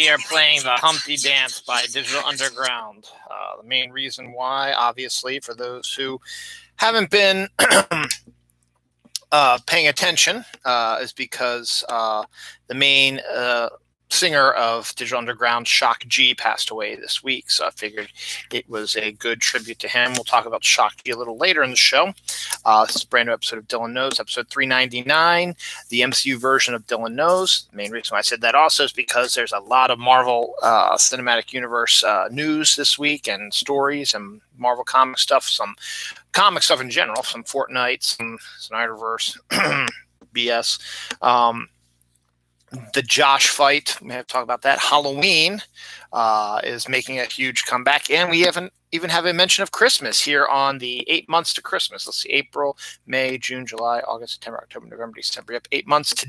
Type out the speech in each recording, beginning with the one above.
we are playing the Humpty Dance by Digital Underground. The main reason why, obviously, for those who haven't been paying attention, is because the main singer of Digital Underground, Shock G, passed away this week. So I figured it was a good tribute to him. We'll talk about Shock G a little later in the show. This is a brand new episode of Dylan Knows, episode 399, the MCU version of Dylan Knows. The main reason why I said that also is because there's a lot of Marvel Cinematic Universe news this week and stories and Marvel comic stuff, some comic stuff in general, some Fortnite, some Snyderverse BS. The Josh fight, we have to talk about that. Halloween is making a huge comeback, and we haven't even have a mention of Christmas here on the 8 months to Christmas. Let's see, April, May, June, July, August, September, October, November, December. Yep, 8 months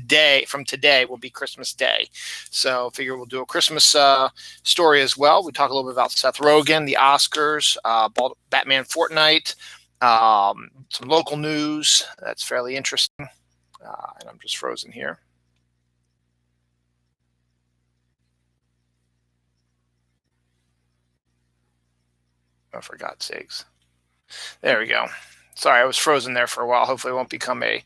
from today will be Christmas Day. So I figure we'll do a Christmas story as well. We talk a little bit about Seth Rogen, the Oscars, Batman Fortnite, some local news that's fairly interesting. And I'm just frozen here. Oh, for God's sakes. There we go. Sorry, I was frozen there for a while. Hopefully it won't become a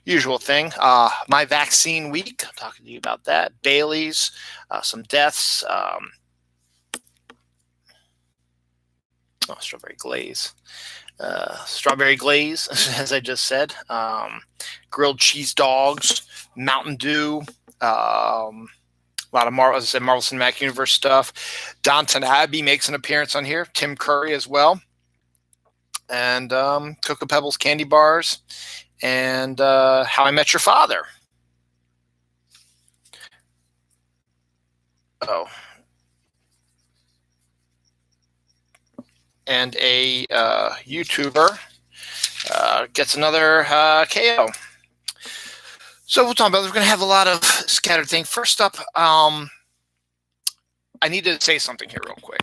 usual thing. My vaccine week, I'm talking to you about that. Bailey's, some deaths. Strawberry glaze. Strawberry glaze, as I just said. Grilled cheese dogs, Mountain Dew, a lot of Marvel, as I said, Marvel Cinematic Universe stuff. Downton Abbey makes an appearance on here. Tim Curry as well. And Cocoa Pebbles candy bars. And How I Met Your Father. Oh. And a YouTuber gets another KO. So we'll talk about it. We're going to have a lot of scattered things. First up, I need to say something here real quick.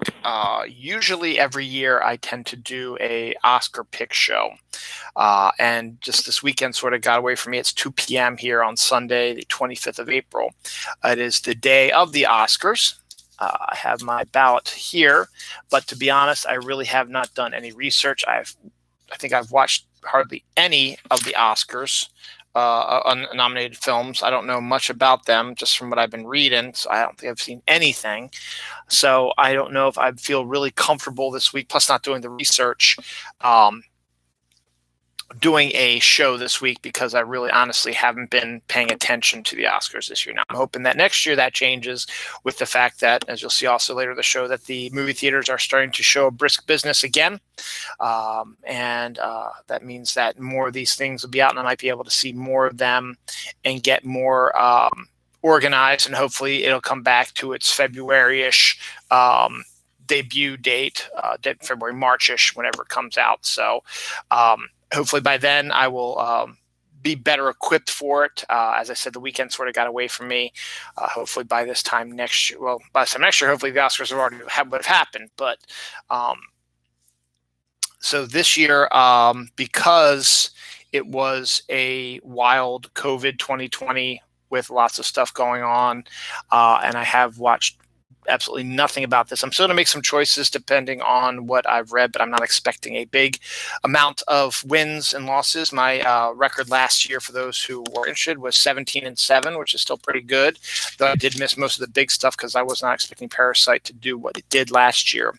Usually every year I tend to do a Oscar pick show. And just this weekend sort of got away from me. It's 2 p.m. here on Sunday, the 25th of April. It is the day of the Oscars. I have my ballot here. But to be honest, I really have not done any research. I think I've watched hardly any of the Oscars. Nominated films. I don't know much about them just from what I've been reading, so I don't think I've seen anything. So I don't know if I feel really comfortable this week, plus not doing the research, doing a show this week because I really honestly haven't been paying attention to the Oscars this year. Now I'm hoping that next year that changes with the fact that, as you'll see also later in the show, that the movie theaters are starting to show a brisk business again. And that means that more of these things will be out and I might be able to see more of them and get more organized, and hopefully it'll come back to its February-ish debut date, February, March-ish, whenever it comes out. So hopefully by then I will be better equipped for it. As I said, the weekend sort of got away from me. Hopefully by this time next year, hopefully the Oscars would have happened. But so this year, because it was a wild COVID 2020 with lots of stuff going on, and I have watched absolutely nothing about this. I'm still going to make some choices depending on what I've read, but I'm not expecting a big amount of wins and losses. My record last year, for those who were interested, was 17-7, which is still pretty good, though I did miss most of the big stuff because I was not expecting Parasite to do what it did last year.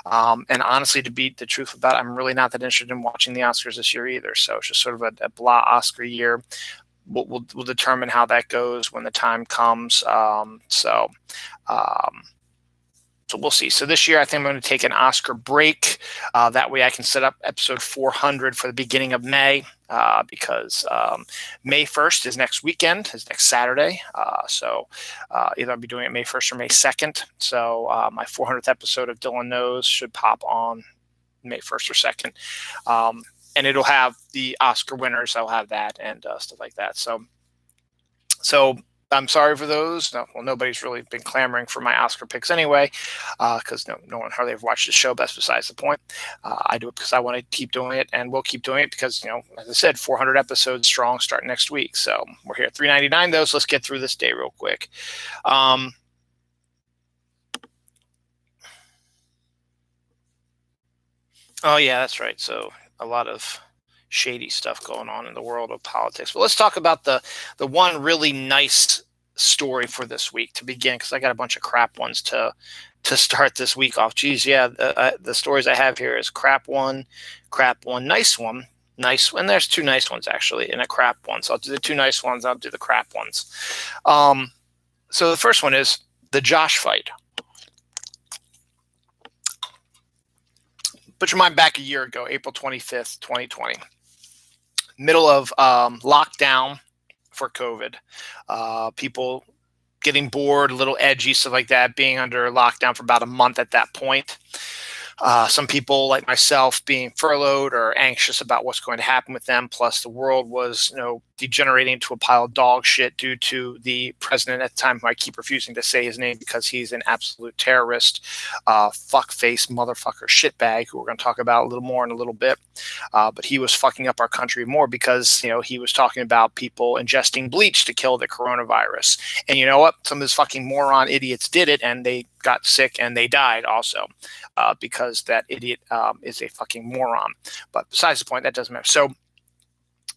And honestly, to be the truth about it, I'm really not that interested in watching the Oscars this year either. So it's just sort of a blah Oscar year. We'll determine how that goes when the time comes. So we'll see. So this year, I think I'm going to take an Oscar break. That way I can set up episode 400 for the beginning of May, because May 1st is next weekend, is next Saturday. So either I'll be doing it May 1st or May 2nd. So my 400th episode of Dylan Knows should pop on May 1st or 2nd. And it'll have the Oscar winners. I'll have that and stuff like that. So I'm sorry for those. Nobody's really been clamoring for my Oscar picks anyway, because no one hardly ever watched the show. But that's besides the point. I do it because I want to keep doing it, and we'll keep doing it because, as I said, 400 episodes strong starting next week. So we're here at 399 though. So let's get through this day real quick. Oh yeah, that's right. So a lot of shady stuff going on in the world of politics. But let's talk about the one really nice story for this week to begin, because I got a bunch of crap ones to start this week off. Geez, yeah, the stories I have here is crap one, nice one. There's two nice ones actually, and a crap one. So I'll do the two nice ones. I'll do the crap ones. Um, so the first one is the Josh fight. Put your mind back a year ago, April 25th, 2020. Middle of lockdown for COVID. People getting bored, a little edgy, stuff like that, being under lockdown for about a month at that point. Some people, like myself, being furloughed or anxious about what's going to happen with them. Plus, the world was, degenerating into a pile of dog shit due to the president at the time, who I keep refusing to say his name because he's an absolute terrorist, fuckface, motherfucker, shitbag, who we're going to talk about a little more in a little bit. But he was fucking up our country more because, he was talking about people ingesting bleach to kill the coronavirus. And you know what? Some of those fucking moron idiots did it, and they got sick and they died also. Because that idiot is a fucking moron. But besides the point, that doesn't matter. So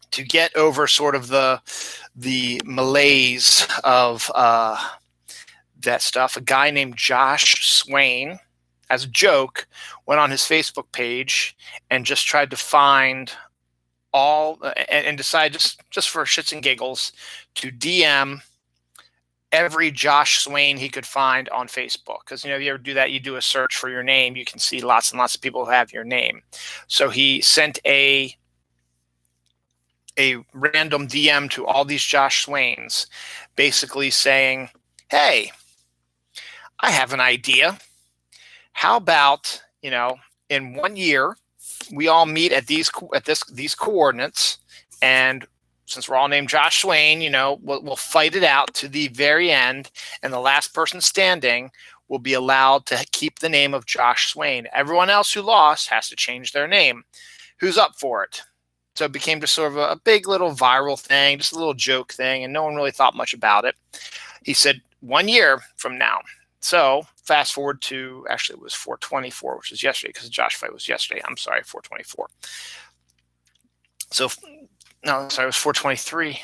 to get over sort of the malaise of that stuff, a guy named Josh Swain, as a joke, went on his Facebook page and just tried to find all and decided just for shits and giggles to DM every Josh Swain he could find on Facebook. Because, you ever do that, you do a search for your name, you can see lots and lots of people who have your name. So he sent a random DM to all these Josh Swains, basically saying, hey, I have an idea. How about, in 1 year, we all meet at these coordinates, and since we're all named Josh Swain, we'll fight it out to the very end, and the last person standing will be allowed to keep the name of Josh Swain. Everyone else who lost has to change their name. Who's up for it? So it became just sort of a big little viral thing, just a little joke thing, and no one really thought much about it. He said 1 year from now. So fast forward to, actually it was 4/24, which is yesterday, because the Josh fight was yesterday. I'm sorry, 4/24. So no, sorry, it was 4/23.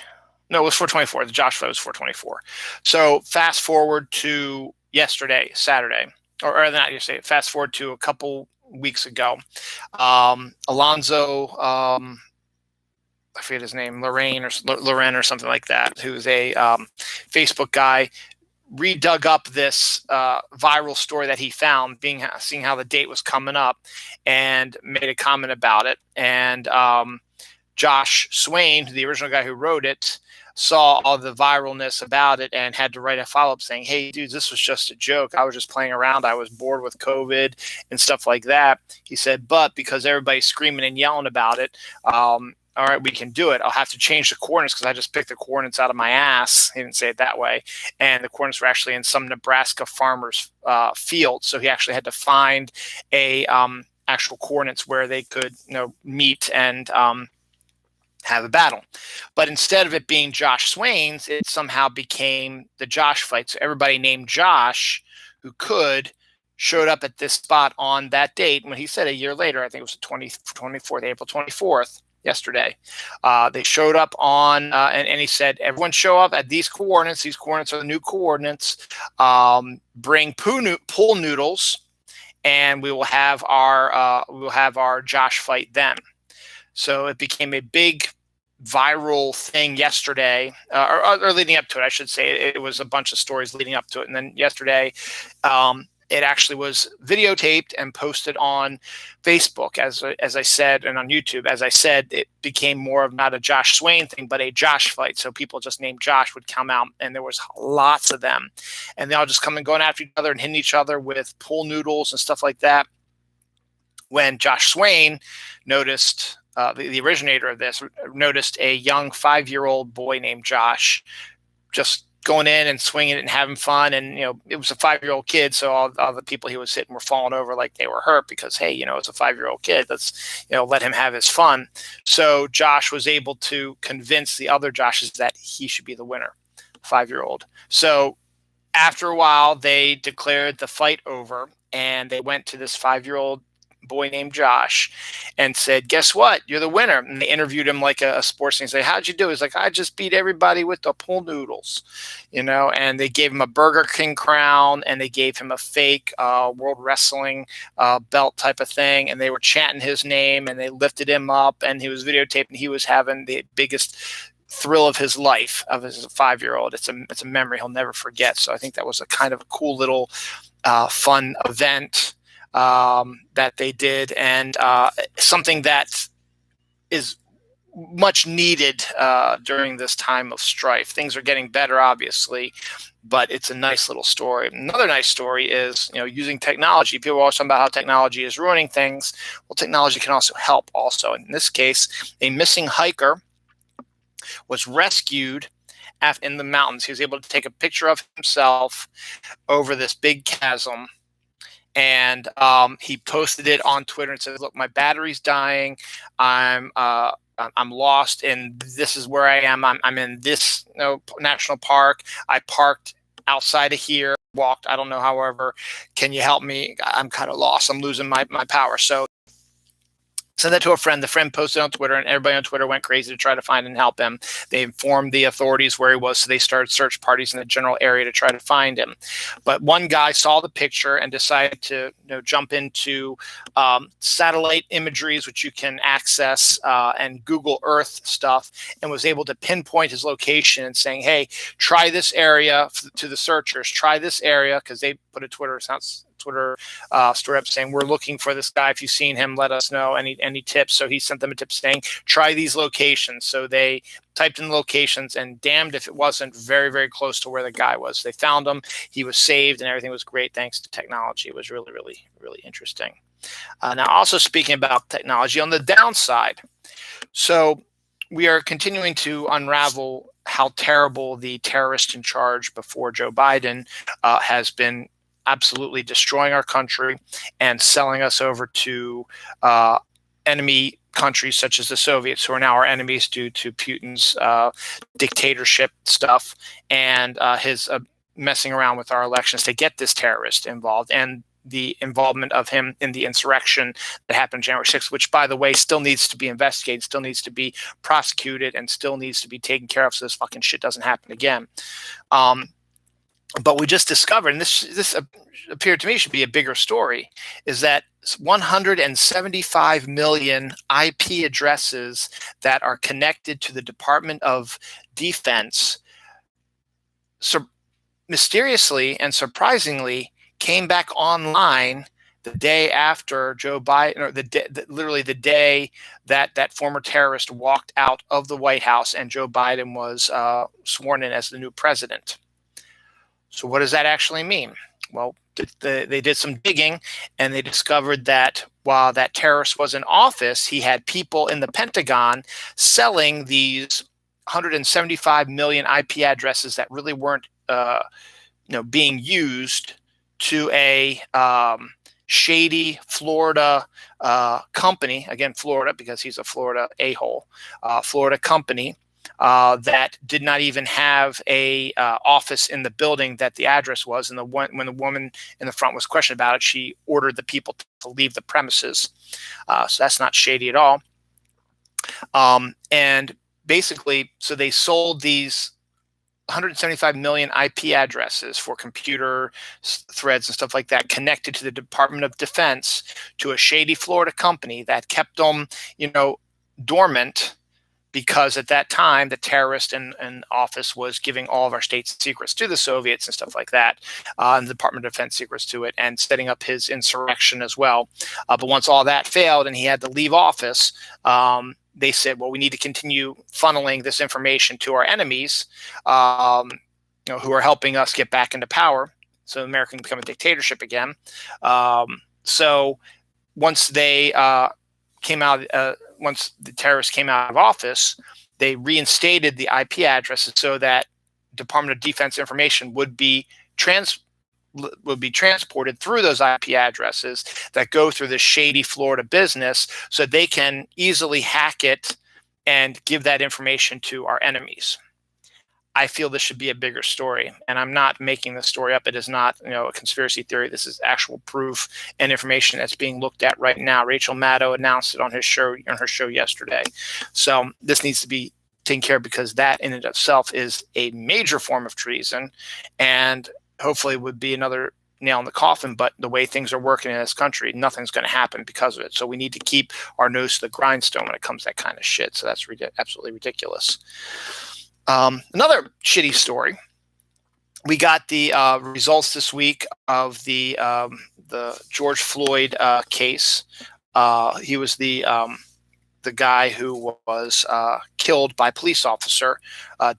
No, it was 4/24. The Josh fight was 4/24. So fast forward to yesterday, Saturday, or not yesterday. Fast forward to a couple weeks ago. Alonzo, I forget his name, Loren or something like that, who's a Facebook guy, redug up this viral story that he found, seeing how the date was coming up, and made a comment about it. And Josh Swain, the original guy who wrote it, saw all the viralness about it and had to write a follow-up saying, hey, dudes, this was just a joke. I was just playing around. I was bored with COVID and stuff like that. He said, but because everybody's screaming and yelling about it, all right, we can do it. I'll have to change the coordinates because I just picked the coordinates out of my ass. He didn't say it that way. And the coordinates were actually in some Nebraska farmer's field. So he actually had to find a actual coordinates where they could, meet and have a battle. But instead of it being Josh Swain's, it somehow became the Josh fight. So everybody named Josh who could showed up at this spot on that date. When he said a year later, I think it was the April 24th, yesterday. They showed up on, and he said, everyone show up at these coordinates. These coordinates are the new coordinates. Bring pool noodles, and we will have our Josh fight then. So it became a big viral thing yesterday, or leading up to it, I should say. It was a bunch of stories leading up to it. And then yesterday, it actually was videotaped and posted on Facebook, as I said, and on YouTube. As I said, it became more of not a Josh Swain thing, but a Josh fight. So people just named Josh would come out, and there was lots of them. And they all just come and going after each other and hitting each other with pool noodles and stuff like that. When Josh Swain noticed, the originator of this, noticed a young 5-year-old boy named Josh just going in and swinging it and having fun. And, it was a 5-year-old kid. So all the people he was hitting were falling over like they were hurt because, hey, it's a 5-year-old kid. Let's, let him have his fun. So Josh was able to convince the other Joshes that he should be the winner, 5-year-old. So after a while, they declared the fight over, and they went to this 5-year-old boy named Josh, and said, "Guess what? You're the winner." And they interviewed him like a sports thing. Say, "How'd you do?" He's like, "I just beat everybody with the pool noodles," And they gave him a Burger King crown, and they gave him a fake World Wrestling belt type of thing, and they were chanting his name, and they lifted him up, and he was videotaped, and he was having the biggest thrill of his life as a 5-year-old. It's a memory he'll never forget. So I think that was a kind of a cool little fun event that they did, and something that is much needed during this time of strife. Things are getting better, obviously, but it's a nice little story. Another nice story is, using technology. People are always talking about how technology is ruining things. Well, technology can also help also. In this case, a missing hiker was rescued in the mountains. He was able to take a picture of himself over this big chasm, and he posted it on Twitter and said, "Look, my battery's dying. I'm lost, and this is where I am. I'm in this national park. I parked outside of here, walked. I don't know. However, can you help me? I'm kind of lost. I'm losing my power." So send that to a friend. The friend posted on Twitter, and everybody on Twitter went crazy to try to find and help him. They informed the authorities where he was, so they started search parties in the general area to try to find him. But one guy saw the picture and decided to jump into satellite imageries, which you can access, and Google Earth stuff, and was able to pinpoint his location and saying, "Hey, try this area," to the searchers. "Try this area," because they put a Twitter story up saying, "We're looking for this guy. If you've seen him, let us know. Any tips?" So he sent them a tip saying, "Try these locations." So they typed in the locations, and damned if it wasn't very, very close to where the guy was. They found him. He was saved, and everything was great thanks to technology. It was really, really, really interesting. Now, also speaking about technology on the downside, so we are continuing to unravel how terrible the terrorist in charge before Joe Biden has been absolutely destroying our country and selling us over to enemy countries such as the Soviets, who are now our enemies due to Putin's dictatorship stuff and his messing around with our elections to get this terrorist involved, and the involvement of him in the insurrection that happened January 6th, which, by the way, still needs to be investigated, still needs to be prosecuted, and still needs to be taken care of so this fucking shit doesn't happen again. But we just discovered, and this appeared to me should be a bigger story, is that 175 million IP addresses that are connected to the Department of Defense mysteriously and surprisingly came back online the day after Joe Biden, or literally the day that former terrorist walked out of the White House and Joe Biden was sworn in as the new president. So what does that actually mean? Well, they did some digging, and they discovered that while that terrorist was in office, he had people in the Pentagon selling these 175 million IP addresses that really weren't being used to a shady Florida company. Again, Florida, because he's a Florida a-hole. Florida company that did not even have a office in the building that the address was. And when the woman in the front was questioned about it, she ordered the people to leave the premises. So that's not shady at all. And basically, so they sold these 175 million IP addresses for computer threads and stuff like that, connected to the Department of Defense, to a shady Florida company that kept them, dormant, because at that time the terrorist in office was giving all of our state secrets to the Soviets and stuff like that, and the Department of Defense secrets to it, and setting up his insurrection as well. But once all that failed and he had to leave office, they said, well, we need to continue funneling this information to our enemies, who are helping us get back into power, so America can become a dictatorship again. So once they came out, once the terrorists came out of office, they reinstated the IP addresses so that Department of Defense information would be transported through those IP addresses that go through this shady Florida business, so they can easily hack it and give that information to our enemies. I feel this should be a bigger story. And I'm not making this story up. It is not, a conspiracy theory. This is actual proof and information that's being looked at right now. Rachel Maddow announced it on her show yesterday. So this needs to be taken care of, because that in and of itself is a major form of treason, and hopefully would be another nail in the coffin. But the way things are working in this country, nothing's going to happen because of it. So we need to keep our nose to the grindstone when it comes to that kind of shit. So that's absolutely ridiculous. Another shitty story. We got the results this week of the George Floyd case. He was the guy who was killed by a police officer,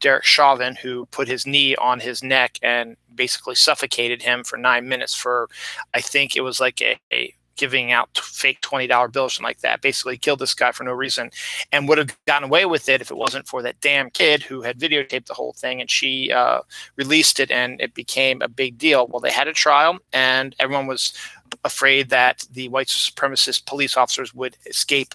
Derek Chauvin, who put his knee on his neck and basically suffocated him for 9 minutes for, I think it was like a giving out fake $20 bills, something like that. Basically killed this guy for no reason, and would have gotten away with it if it wasn't for that damn kid who had videotaped the whole thing, and she released it, and it became a big deal. Well, they had a trial, and everyone was afraid that the white supremacist police officers would escape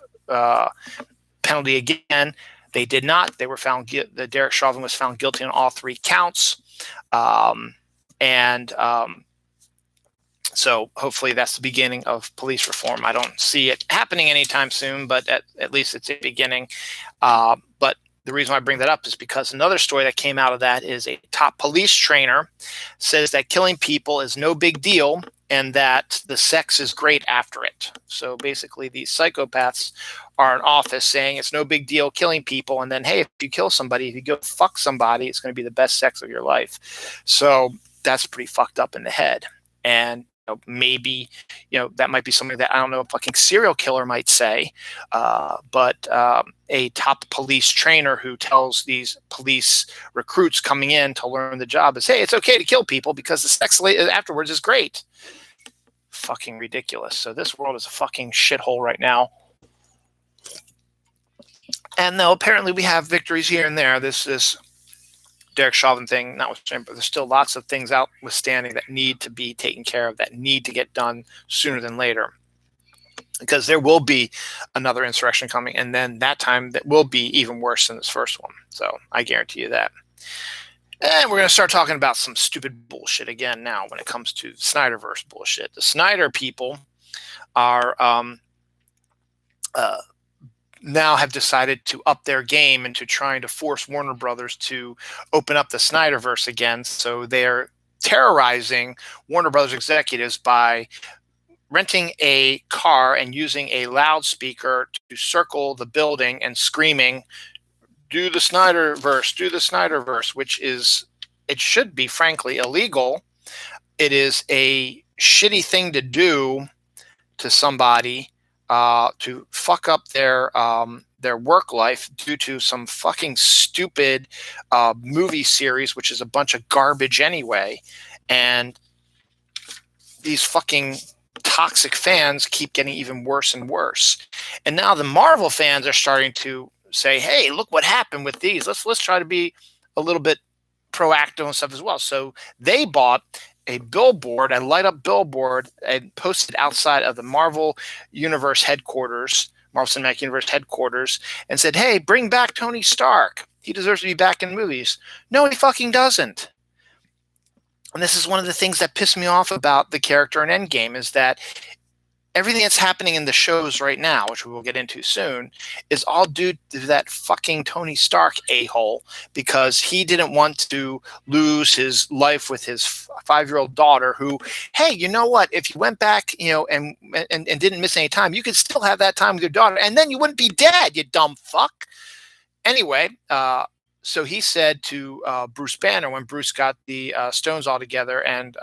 penalty again. They did not. They were found. The Derek Chauvin was found guilty on all 3 counts, so hopefully that's the beginning of police reform. I don't see it happening anytime soon, but at least it's a beginning. But the reason why I bring that up is because another story that came out of that is a top police trainer says that killing people is no big deal, and that the sex is great after it. So basically these psychopaths are in office saying it's no big deal killing people, and then, hey, if you kill somebody, if you go fuck somebody, it's going to be the best sex of your life. So that's pretty fucked up in the head. And maybe that might be something that, I don't know, a fucking serial killer might say, but a top police trainer who tells these police recruits coming in to learn the job is, hey, it's okay to kill people because the sex afterwards is great. Fucking ridiculous. So this world is a fucking shithole right now. And though apparently we have victories here and there, this Derek Chauvin thing notwithstanding, but there's still lots of things outstanding that need to be taken care of, that need to get done sooner than later, because there will be another insurrection coming, and then that time that will be even worse than this first one. So I guarantee you that. And we're going to start talking about some stupid bullshit again now when it comes to Snyderverse bullshit. The Snyder people are now have decided to up their game into trying to force Warner Brothers to open up the Snyderverse again. So they're terrorizing Warner Brothers executives by renting a car and using a loudspeaker to circle the building and screaming, "Do the Snyderverse, do the Snyderverse," which is, it should be frankly illegal. It is a shitty thing to do to somebody, to fuck up their work life due to some fucking stupid movie series, which is a bunch of garbage anyway. And these fucking toxic fans keep getting even worse and worse. And now the Marvel fans are starting to say, hey, look what happened with these. Let's try to be a little bit proactive and stuff as well. So they bought a billboard, a light up billboard, and posted outside of the Marvel Universe headquarters, Marvel Cinematic Universe headquarters, and said, hey, bring back Tony Stark. He deserves to be back in movies. No, he fucking doesn't. And this is one of the things that pissed me off about the character in Endgame, is that everything that's happening in the shows right now, which we will get into soon, is all due to that fucking Tony Stark a-hole, because he didn't want to lose his life with his 5-year-old daughter who, hey, you know what? If you went back, and didn't miss any time, you could still have that time with your daughter, and then you wouldn't be dead, you dumb fuck. Anyway, so he said to Bruce Banner, when Bruce got the Stones all together and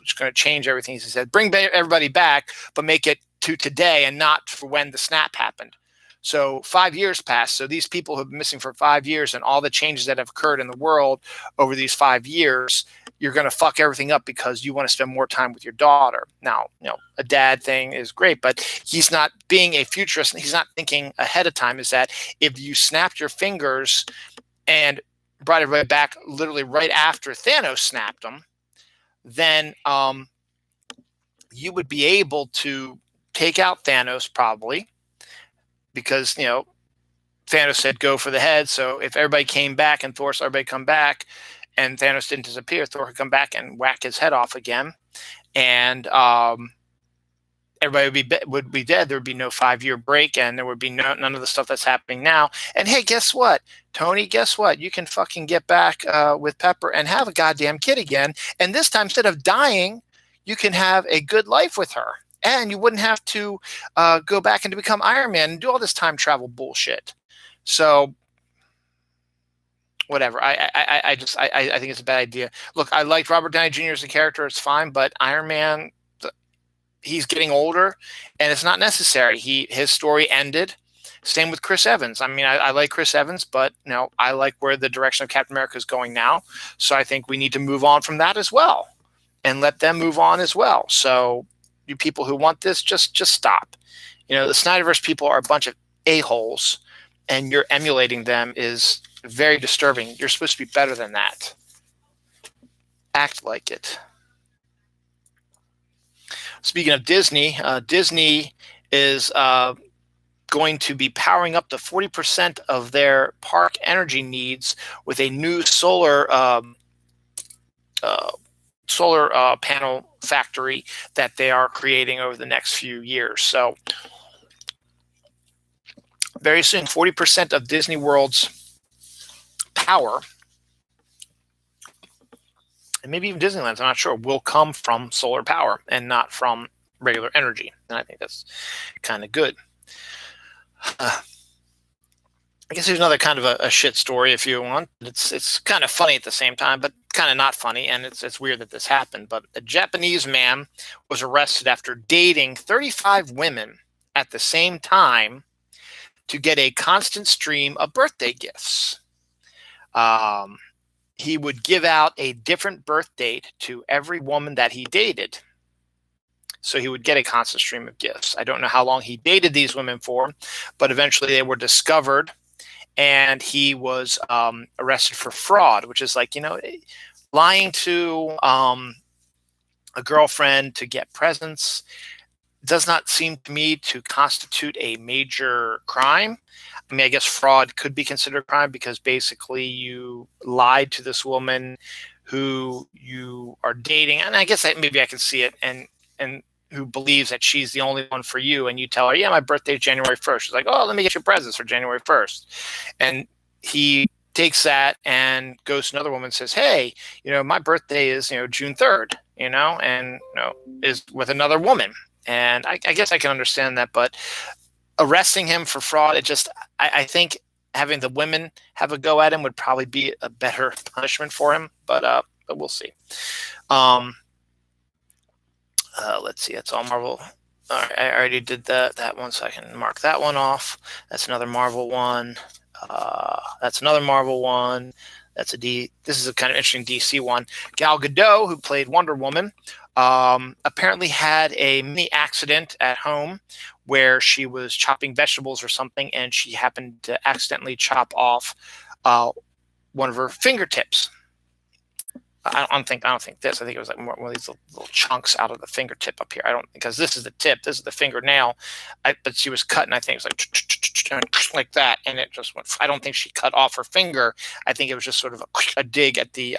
it's going to change everything, he said, bring everybody back, but make it to today and not for when the snap happened. So 5 years passed. So these people have been missing for 5 years, and all the changes that have occurred in the world over these 5 years, you're going to fuck everything up because you want to spend more time with your daughter. Now, a dad thing is great, but he's not being a futurist. He's not thinking ahead of time, is that if you snapped your fingers and brought everybody back literally right after Thanos snapped them, then you would be able to take out Thanos probably, because Thanos said, go for the head. So if everybody came back and Thor saw everybody come back and Thanos didn't disappear, Thor could come back and whack his head off again. And everybody would be dead. There would be no 5-year break, and there would be none of the stuff that's happening now. And hey, guess what, Tony? Guess what? You can fucking get back with Pepper and have a goddamn kid again. And this time, instead of dying, you can have a good life with her, and you wouldn't have to go back and to become Iron Man and do all this time travel bullshit. So whatever. I think it's a bad idea. Look, I liked Robert Downey Jr. as a character. It's fine, but Iron Man, he's getting older, and it's not necessary. His story ended. Same with Chris Evans. I mean, I like Chris Evans, but I like where the direction of Captain America is going now. So I think we need to move on from that as well, and let them move on as well. So you people who want this, just stop. The Snyderverse people are a bunch of a-holes, and you're emulating them is very disturbing. You're supposed to be better than that. Act like it. Speaking of Disney, Disney is going to be powering up to 40% of their park energy needs with a new solar panel factory that they are creating over the next few years. So very soon, 40% of Disney World's power, and maybe even Disneyland's, I'm not sure, will come from solar power and not from regular energy. And I think that's kind of good. I guess there's another kind of a shit story if you want. It's kind of funny at the same time, but kind of not funny. And it's weird that this happened. But a Japanese man was arrested after dating 35 women at the same time to get a constant stream of birthday gifts. He would give out a different birth date to every woman that he dated. So he would get a constant stream of gifts. I don't know how long he dated these women for, but eventually they were discovered, and he was arrested for fraud, which is like, lying to a girlfriend to get presents does not seem to me to constitute a major crime. I mean, I guess fraud could be considered a crime because basically you lied to this woman who you are dating, and I guess maybe I can see it, and who believes that she's the only one for you, and you tell her, yeah, my birthday is January 1st. She's like, oh, let me get you presents for January 1st. And he takes that and goes to another woman and says, hey, my birthday is, June 3rd, and, is with another woman. And I guess I can understand that, but arresting him for fraud, I think having the women have a go at him would probably be a better punishment for him, but we'll see. Let's see, that's all Marvel. All right, I already did that one, so I can mark that one off. That's another Marvel one. That's another Marvel one. This is a kind of interesting DC one. Gal Gadot, who played Wonder Woman, apparently had a mini accident at home where she was chopping vegetables or something, and she happened to accidentally chop off one of her fingertips. I don't think this. I think it was like one of these little chunks out of the fingertip up here. Because this is the tip, this is the fingernail. But she was cutting. I think it was like that, and it just went. I don't think she cut off her finger. I think it was just sort of a dig at the.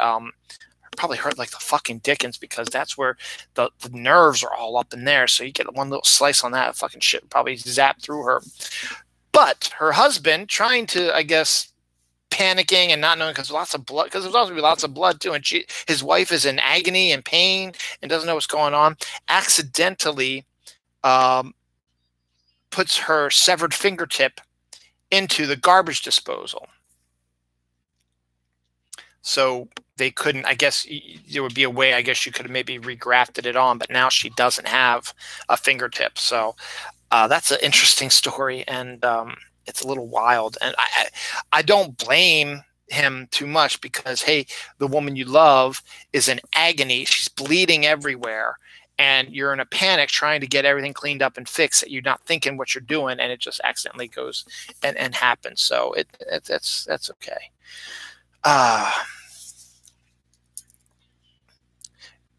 Probably hurt like the fucking dickens, because that's where the nerves are all up in there. So you get one little slice on that, fucking shit probably zap through her. But her husband, trying to, I guess, panicking and not knowing, because there's lots of blood, because there's also lots of blood too, and his wife is in agony and pain and doesn't know what's going on, accidentally puts her severed fingertip into the garbage disposal. So they couldn't, I guess there would be a way, I guess you could have maybe regrafted it on, but now she doesn't have a fingertip. So that's an interesting story, and it's a little wild. And I don't blame him too much, because, hey, the woman you love is in agony. She's bleeding everywhere, and you're in a panic trying to get everything cleaned up and fixed, that you're not thinking what you're doing, and it just accidentally goes and happens. So that's okay.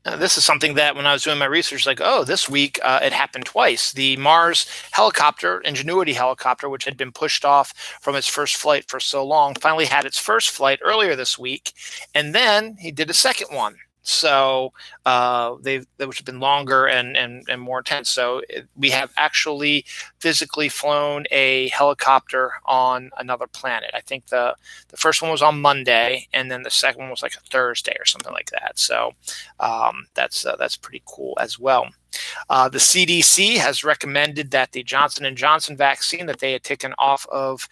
This is something that when I was doing my research, like, oh, this week it happened twice. The Mars helicopter, Ingenuity helicopter, which had been pushed off from its first flight for so long, finally had its first flight earlier this week, and then he did a second one. So which have been longer and more intense. So we have actually physically flown a helicopter on another planet. I think the first one was on Monday, and then the second one was like a Thursday or something like that. So that's pretty cool as well. The CDC has recommended that the Johnson & Johnson vaccine that they had taken off of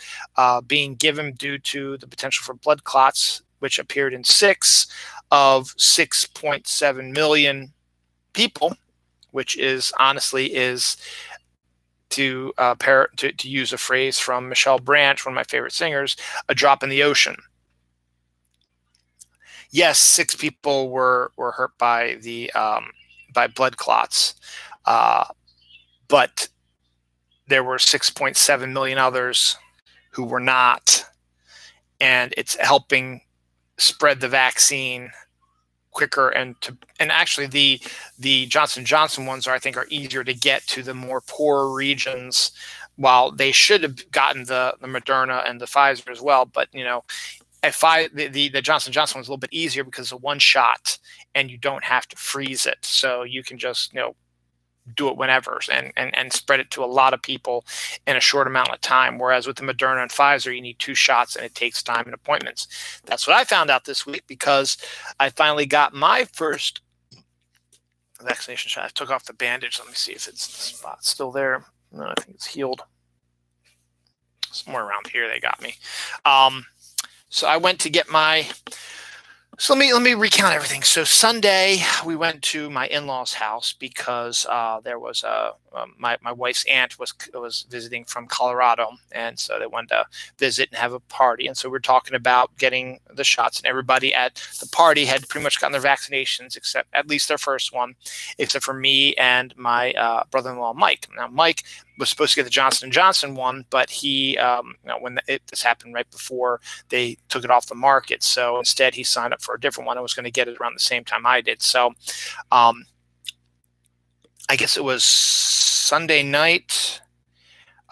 being given due to the potential for blood clots, which appeared in 6 of 6.7 million people, which is honestly is to use a phrase from Michelle Branch, one of my favorite singers, a drop in the ocean. Yes, 6 people were hurt by the by blood clots, but there were 6.7 million others who were not, and it's helping spread the vaccine quicker. And actually the Johnson & Johnson ones I think are easier to get to the more poor regions, while they should have gotten the Moderna and the Pfizer as well. But the Johnson & Johnson one's a little bit easier because it's a one shot and you don't have to freeze it, so you can just do it whenever and spread it to a lot of people in a short amount of time. Whereas with the Moderna and Pfizer, you need 2 shots and it takes time and appointments. That's what I found out this week, because I finally got my first vaccination shot. I took off the bandage. Let me see if it's the spot still there. No, I think it's healed. Somewhere around here they got me. So I went to get my. So let me recount everything. So Sunday we went to my in-laws' house because there was my wife's aunt was visiting from Colorado, and so they wanted to visit and have a party. And so we're talking about getting the shots, and everybody at the party had pretty much gotten their vaccinations, except at least their first one, except for me and my brother-in-law Mike. Now Mike was supposed to get the Johnson & Johnson one, but he, when this happened right before they took it off the market. So instead he signed up for a different one and was going to get it around the same time I did. So I guess it was Sunday night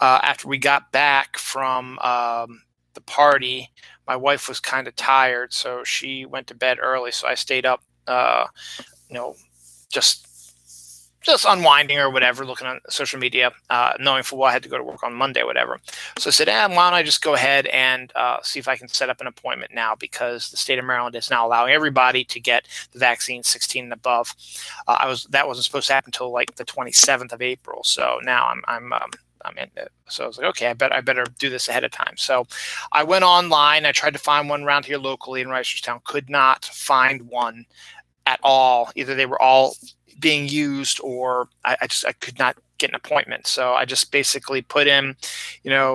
after we got back from the party, my wife was kind of tired, so she went to bed early. So I stayed up, just unwinding or whatever, looking on social media, knowing full well I had to go to work on Monday, whatever. So I said, why don't I just go ahead and see if I can set up an appointment now, because the state of Maryland is now allowing everybody to get the vaccine 16 and above. That wasn't supposed to happen until like the 27th of April. So now I'm in it. So I was like, okay, I better do this ahead of time. So I went online. I tried to find one around here locally in Reisterstown. Could not find one at all. Either they were all being used, or I could not get an appointment. So I just basically put in,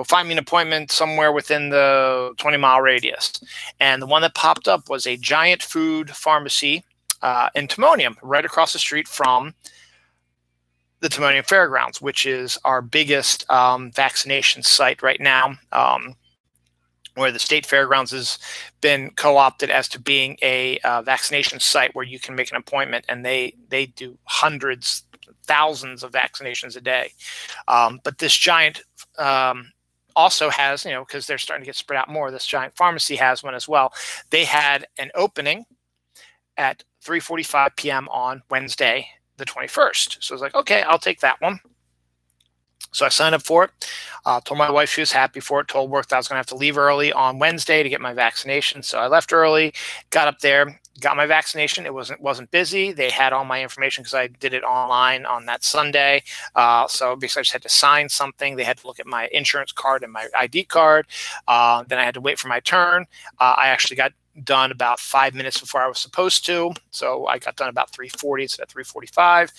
find me an appointment somewhere within the 20-mile radius. And the one that popped up was a Giant Food Pharmacy in Timonium, right across the street from the Timonium Fairgrounds, which is our biggest vaccination site right now, where the state fairgrounds has been co-opted as to being a vaccination site where you can make an appointment, and they do hundreds, thousands of vaccinations a day. But this Giant also has, because they're starting to get spread out more, this Giant Pharmacy has one as well. They had an opening at 3:45 p.m. on Wednesday, the 21st. So I was like, okay, I'll take that one. So I signed up for it, told my wife she was happy for it, told work that I was going to have to leave early on Wednesday to get my vaccination. So I left early, got up there, got my vaccination. It wasn't busy. They had all my information because I did it online on that Sunday. So basically I just had to sign something. They had to look at my insurance card and my ID card. Then I had to wait for my turn. I actually got done about 5 minutes before I was supposed to. So I got done about 3:40 instead of 3:45.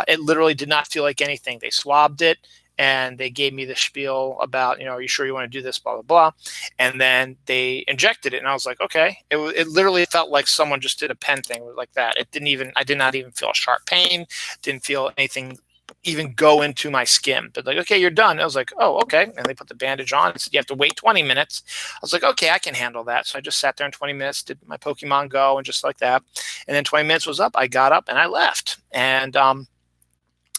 It literally did not feel like anything. They swabbed it, and they gave me the spiel about, are you sure you want to do this, blah, blah, blah. And then they injected it. And I was like, okay. It literally felt like someone just did a pen thing like that. I did not even feel a sharp pain. Didn't feel anything even go into my skin. But like, okay, you're done. I was like, oh, okay. And they put the bandage on. And said, you have to wait 20 minutes. I was like, okay, I can handle that. So I just sat there in 20 minutes, did my Pokemon Go and just like that. And then 20 minutes was up. I got up and I left and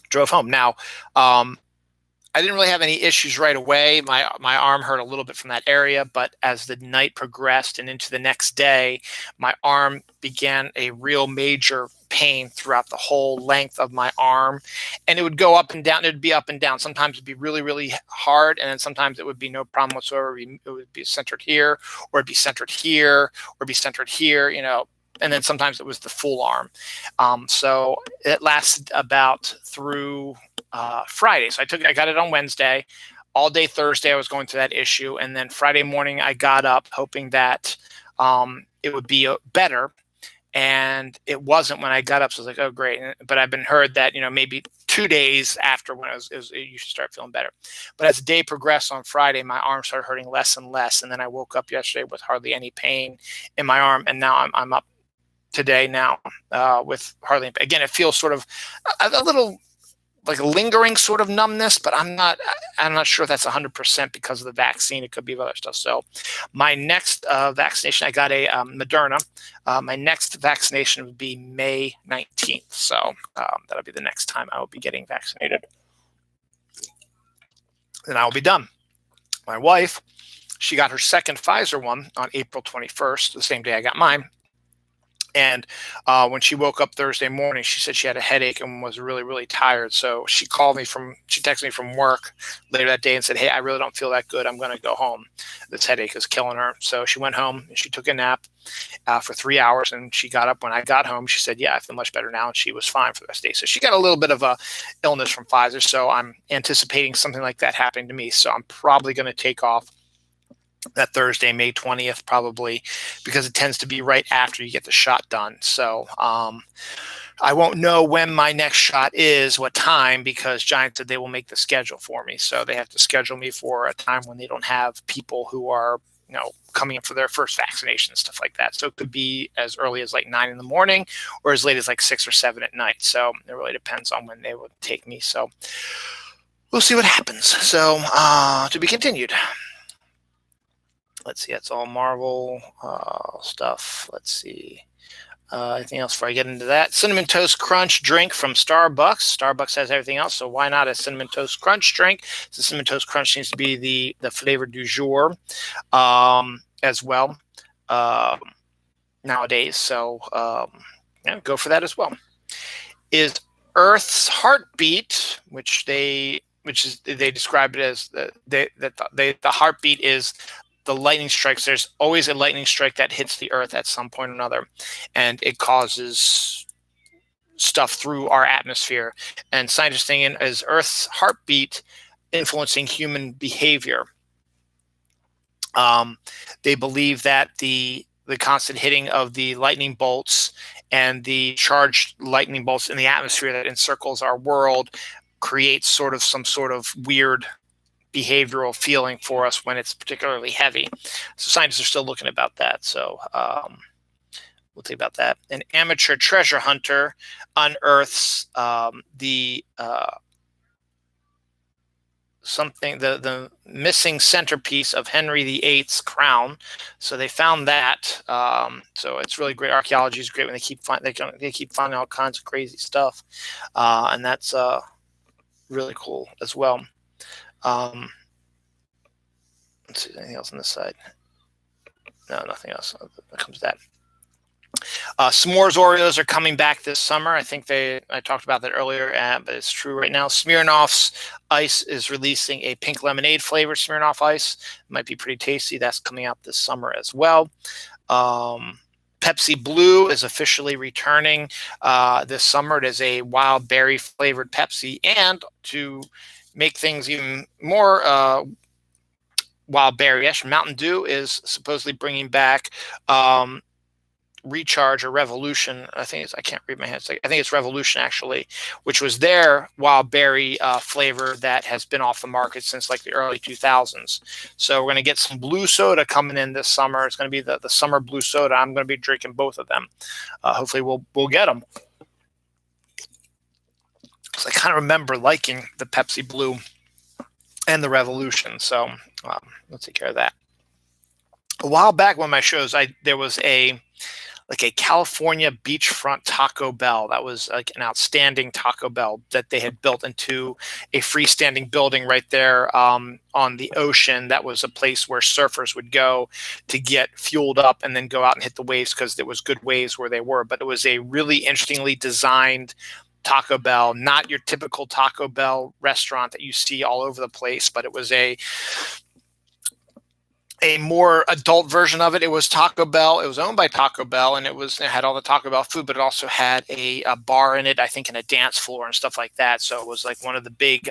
drove home. Now, I didn't really have any issues right away. My arm hurt a little bit from that area, but as the night progressed and into the next day, my arm began a real major pain throughout the whole length of my arm. And it would go up and down. It would be up and down. Sometimes it'd be really, really hard. And then sometimes it would be no problem whatsoever. It would be centered here, or it'd be centered here, or be centered here, and then sometimes it was the full arm. So it lasted about through Friday. So I got it on Wednesday. All day Thursday, I was going through that issue. And then Friday morning, I got up hoping that it would be better. And it wasn't when I got up. So I was like, oh, great. But I've been heard that, maybe 2 days after when you should start feeling better. But as the day progressed on Friday, my arm started hurting less and less. And then I woke up yesterday with hardly any pain in my arm. And now I'm up today now with hardly. Again, it feels sort of a little like a lingering sort of numbness, but I'm not sure if that's 100% because of the vaccine. It could be other stuff. So my next vaccination, I got a Moderna. My next vaccination would be May 19th. So that'll be the next time I will be getting vaccinated. Then I will be done. My wife, she got her second Pfizer one on April 21st, the same day I got mine. And when she woke up Thursday morning, she said she had a headache and was really, really tired. So she texted me from work later that day and said, hey, I really don't feel that good. I'm going to go home. This headache is killing her. So she went home and she took a nap for 3 hours. And she got up when I got home. She said, yeah, I feel much better now. And she was fine for the rest of the day. So she got a little bit of a illness from Pfizer. So I'm anticipating something like that happening to me. So I'm probably going to take off that Thursday, May 20th, probably, because it tends to be right after you get the shot done. So I won't know when my next shot is, what time, because Giant said they will make the schedule for me. So they have to schedule me for a time when they don't have people who are, coming in for their first vaccination and stuff like that. So it could be as early as like 9 in the morning or as late as like 6 or 7 at night. So it really depends on when they would take me. So we'll see what happens. So to be continued. Let's see, that's all Marvel stuff. Let's see. Anything else before I get into that? Cinnamon Toast Crunch drink from Starbucks. Starbucks has everything else, so why not a Cinnamon Toast Crunch drink? So Cinnamon Toast Crunch seems to be the flavor du jour as well nowadays. So go for that as well. Is Earth's heartbeat, which they describe it as the heartbeat is the lightning strikes. There's always a lightning strike that hits the Earth at some point or another, and it causes stuff through our atmosphere. And scientists think is Earth's heartbeat influencing human behavior. They believe that the constant hitting of the lightning bolts and the charged lightning bolts in the atmosphere that encircles our world creates some sort of weird behavioral feeling for us when it's particularly heavy. So scientists are still looking about that. So we'll think about that. An amateur treasure hunter unearths the missing centerpiece of Henry VIII's crown. So they found that. So it's really great. Archaeology is great when they keep finding all kinds of crazy stuff, and that's really cool as well. Let's see, anything else on this side? No, nothing else. That comes to that. S'mores Oreos are coming back this summer. I think I talked about that earlier, but it's true right now. Smirnoff's Ice is releasing a pink lemonade flavored Smirnoff Ice. It might be pretty tasty. That's coming out this summer as well. Pepsi Blue is officially returning this summer. It is a wild berry flavored Pepsi, and to make things even more wild berry-ish, Mountain Dew is supposedly bringing back Recharge or Revolution. I can't read my hands. I think it's Revolution actually, which was their wild berry flavor that has been off the market since like the early 2000s. So we're going to get some blue soda coming in this summer. It's going to be the summer blue soda. I'm going to be drinking both of them. Hopefully we'll get them. So I kind of remember liking the Pepsi Blue and the Revolution. So let's take care of that. A while back, one of my shows, there was a California beachfront Taco Bell. That was like an outstanding Taco Bell that they had built into a freestanding building right there on the ocean. That was a place where surfers would go to get fueled up and then go out and hit the waves because there was good waves where they were. But it was a really interestingly designed Taco Bell, not your typical Taco Bell restaurant that you see all over the place, but it was a more adult version of it. It was Taco Bell. It was owned by Taco Bell, and it had all the Taco Bell food, but it also had a bar in it, I think, and a dance floor and stuff like that. So it was like one of the big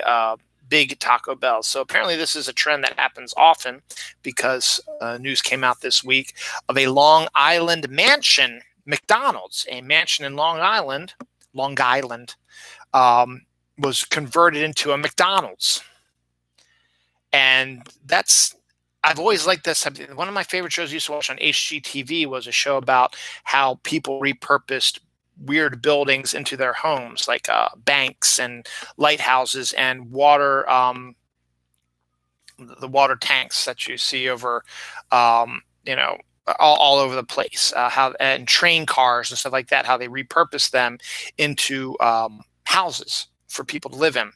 Taco Bells. So apparently this is a trend that happens often because news came out this week of a Long Island mansion, McDonald's, a mansion in Long Island, was converted into a McDonald's. And I've always liked this. One of my favorite shows I used to watch on HGTV was a show about how people repurposed weird buildings into their homes, like banks and lighthouses and water, the water tanks that you see over, all over the place, and train cars and stuff like that, how they repurpose them into houses for people to live in.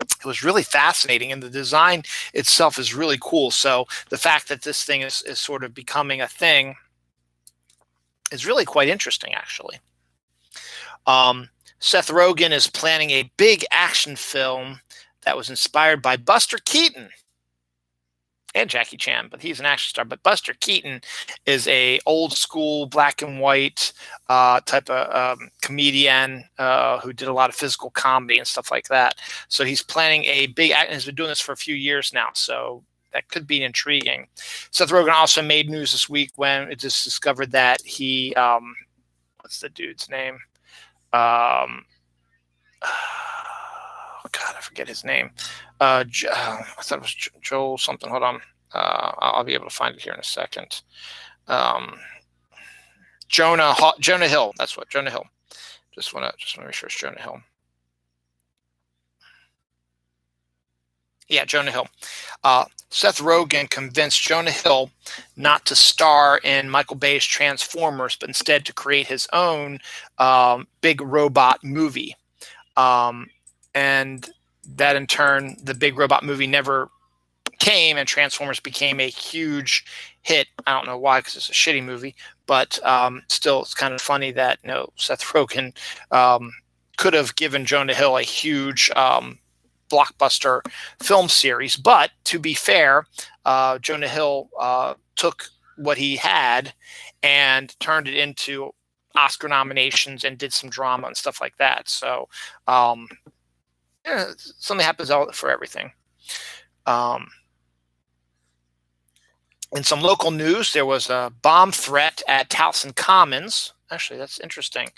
It was really fascinating, and the design itself is really cool. So the fact that this thing is sort of becoming a thing is really quite interesting, actually. Seth Rogen is planning a big action film that was inspired by Buster Keaton and Jackie Chan, but he's an action star. But Buster Keaton is a old school black and white type of comedian who did a lot of physical comedy and stuff like that. So he's planning a big act, and he's been doing this for a few years now. So that could be intriguing. Seth Rogen also made news this week when it just discovered that he, what's the dude's name? God, I forget his name. I thought it was Joel something. Hold on. I'll be able to find it here in a second. Jonah Hill. That's what, Jonah Hill. Just want to make sure it's Jonah Hill. Yeah, Jonah Hill. Seth Rogen convinced Jonah Hill not to star in Michael Bay's Transformers, but instead to create his own big robot movie. And that in turn, the big robot movie never came, and Transformers became a huge hit. I don't know why, because it's a shitty movie, but still, it's kind of funny that Seth Rogen could have given Jonah Hill a huge blockbuster film series. But to be fair, Jonah Hill took what he had and turned it into Oscar nominations and did some drama and stuff like that. So something happens for everything. In some local news, there was a bomb threat at Towson Commons. Actually, that's interesting.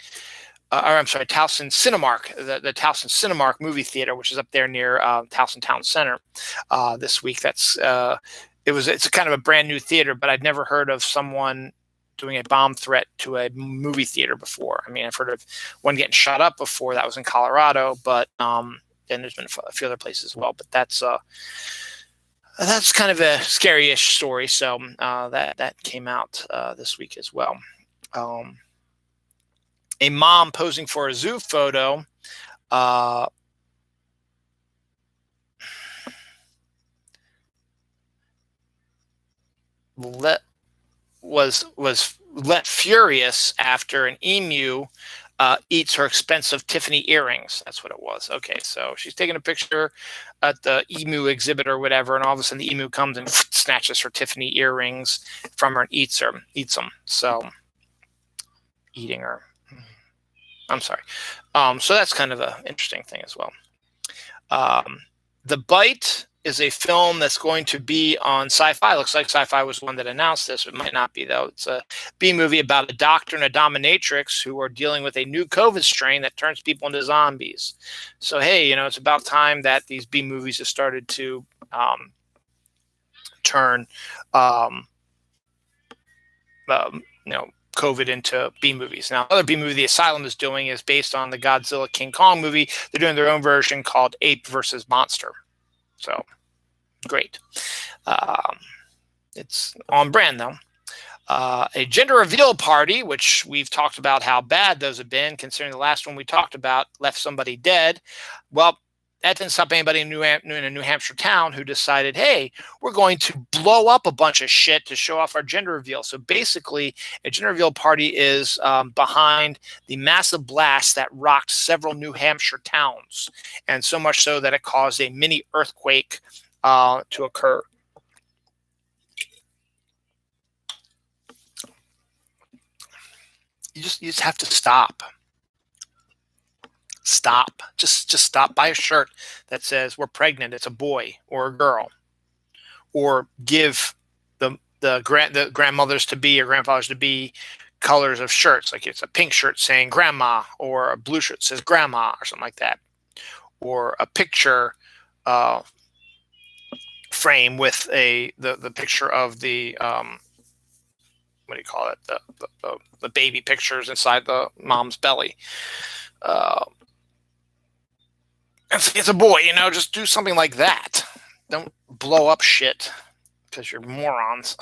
Towson Cinemark, the Towson Cinemark movie theater, which is up there near Towson Town Center this week. It's a kind of a brand new theater, but I'd never heard of someone doing a bomb threat to a movie theater before. I mean, I've heard of one getting shot up before. That was in Colorado, but then there's been a few other places as well. But that's kind of a scary-ish story. So that came out this week as well. A mom posing for a zoo photo was let furious after an emu eats her expensive Tiffany earrings. That's what it was. Okay, so she's taking a picture at the emu exhibit or whatever, and all of a sudden the emu comes and snatches her Tiffany earrings from her and eats them. So eating her. I'm sorry. So that's kind of an interesting thing as well. The Bite is a film that's going to be on Sci-Fi. Looks like Sci-Fi was the one that announced this. It might not be, though. It's a B movie about a doctor and a dominatrix who are dealing with a new COVID strain that turns people into zombies. So, hey, it's about time that these B movies have started to turn, COVID into B movies. Now, another B movie the Asylum is doing is based on the Godzilla King Kong movie. They're doing their own version called Ape versus Monster. So, great. It's on brand, though. A gender reveal party, which we've talked about how bad those have been, considering the last one we talked about left somebody dead. Well, that didn't stop anybody in a New Hampshire town who decided, hey, we're going to blow up a bunch of shit to show off our gender reveal. So basically, a gender reveal party is behind the massive blast that rocked several New Hampshire towns, and so much so that it caused a mini earthquake to occur. You just have to stop. Stop. Just stop. Buy a shirt that says we're pregnant. It's a boy or a girl. Or give the grandmothers to be or grandfathers to be colors of shirts. Like it's a pink shirt saying grandma, or a blue shirt says grandma, or something like that. Or a picture frame with the picture of the what do you call it? The baby pictures inside the mom's belly. It's a boy, just do something like that. Don't blow up shit because you're morons.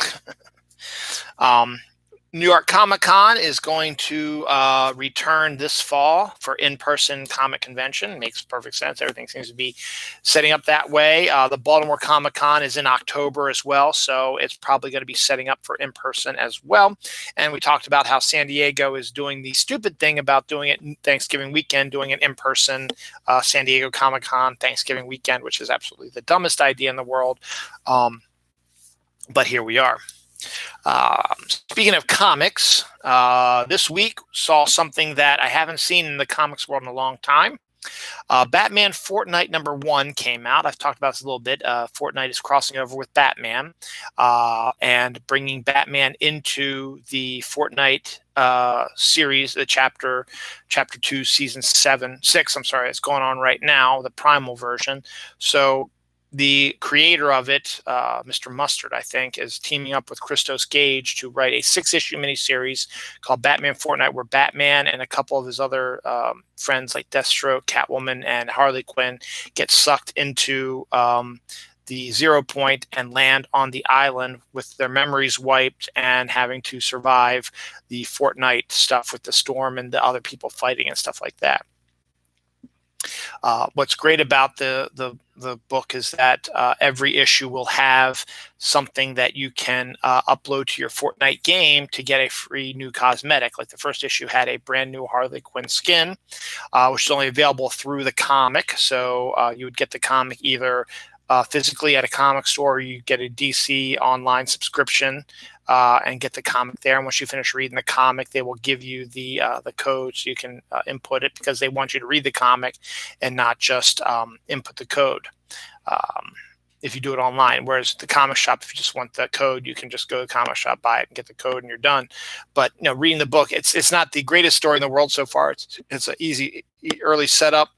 New York Comic Con is going to return this fall for in-person comic convention. Makes perfect sense. Everything seems to be setting up that way. The Baltimore Comic Con is in October as well, so it's probably going to be setting up for in-person as well. And we talked about how San Diego is doing the stupid thing about doing it Thanksgiving weekend, doing an in-person San Diego Comic Con Thanksgiving weekend, which is absolutely the dumbest idea in the world. But here we are. Speaking of comics, this week saw something that I haven't seen in the comics world in a long time. Batman Fortnite #1 came out. I've talked about this a little bit. Fortnite is crossing over with Batman and bringing Batman into the Fortnite series, the chapter 2, season 6. I'm sorry, it's going on right now, the primal version. So the creator of it, Mr. Mustard, I think, is teaming up with Christos Gage to write a 6-issue miniseries called Batman Fortnite, where Batman and a couple of his other friends like Deathstroke, Catwoman, and Harley Quinn get sucked into the 0 point and land on the island with their memories wiped and having to survive the Fortnite stuff with the storm and the other people fighting and stuff like that. What's great about the book is that every issue will have something that you can upload to your Fortnite game to get a free new cosmetic. Like the first issue had a brand new Harley Quinn skin, which is only available through the comic. So you would get the comic either physically at a comic store, or you get a DC online subscription and get the comic there. And once you finish reading the comic, they will give you the code so you can input it, because they want you to read the comic and not just input the code if you do it online. Whereas the comic shop, if you just want the code, you can just go to the comic shop, buy it, and get the code, and you're done. But reading the book, it's not the greatest story in the world so far. It's an easy early setup.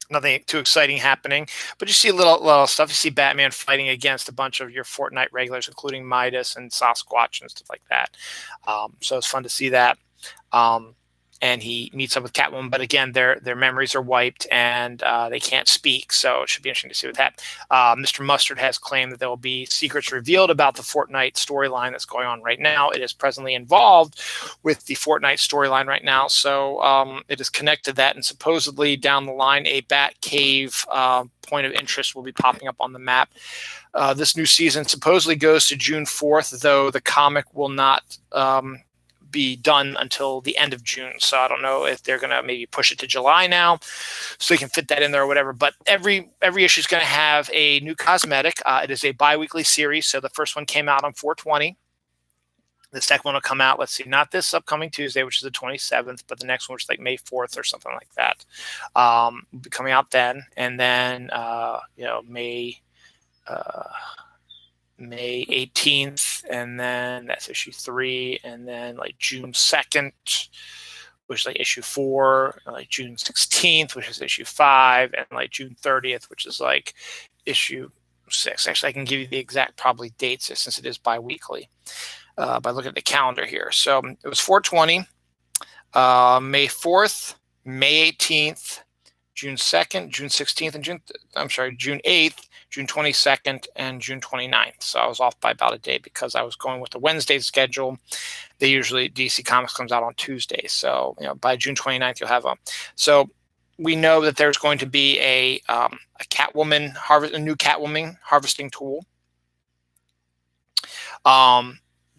Nothing too exciting happening, but you see a little stuff. You see Batman fighting against a bunch of your Fortnite regulars, including Midas and Sasquatch and stuff like that. So it's fun to see that. And he meets up with Catwoman, but again, their memories are wiped and they can't speak. So it should be interesting to see what that. Mr. Mustard has claimed that there will be secrets revealed about the Fortnite storyline that's going on right now. It is presently involved with the Fortnite storyline right now, so it is connected to that. And supposedly down the line, a Bat Cave point of interest will be popping up on the map. This new season supposedly goes to June 4th, though the comic will not be done until the end of June. So I don't know if they're going to maybe push it to July now so they can fit that in there or whatever. But every issue is going to have a new cosmetic. It is a bi-weekly series. So the first one came out on 4/20. The second one will come out, let's see, not this upcoming Tuesday, which is the 27th, but the next one, which is like May 4th or something like that. Will be coming out then. And then, May 18th, and then that's issue 3, and then like June 2nd, which is like issue 4, and like June 16th, which is issue 5, and like June 30th, which is like issue 6. Actually, I can give you the exact probably dates since it is bi-weekly. by looking at the calendar here. So it was 420, May 4th, May 18th, June 2nd, June 16th, and June 8th, June 22nd, and June 29th. So I was off by about a day because I was going with the Wednesday schedule. DC Comics comes out on Tuesdays. So, by June 29th, you'll have a. So we know that there's going to be a new Catwoman harvesting tool.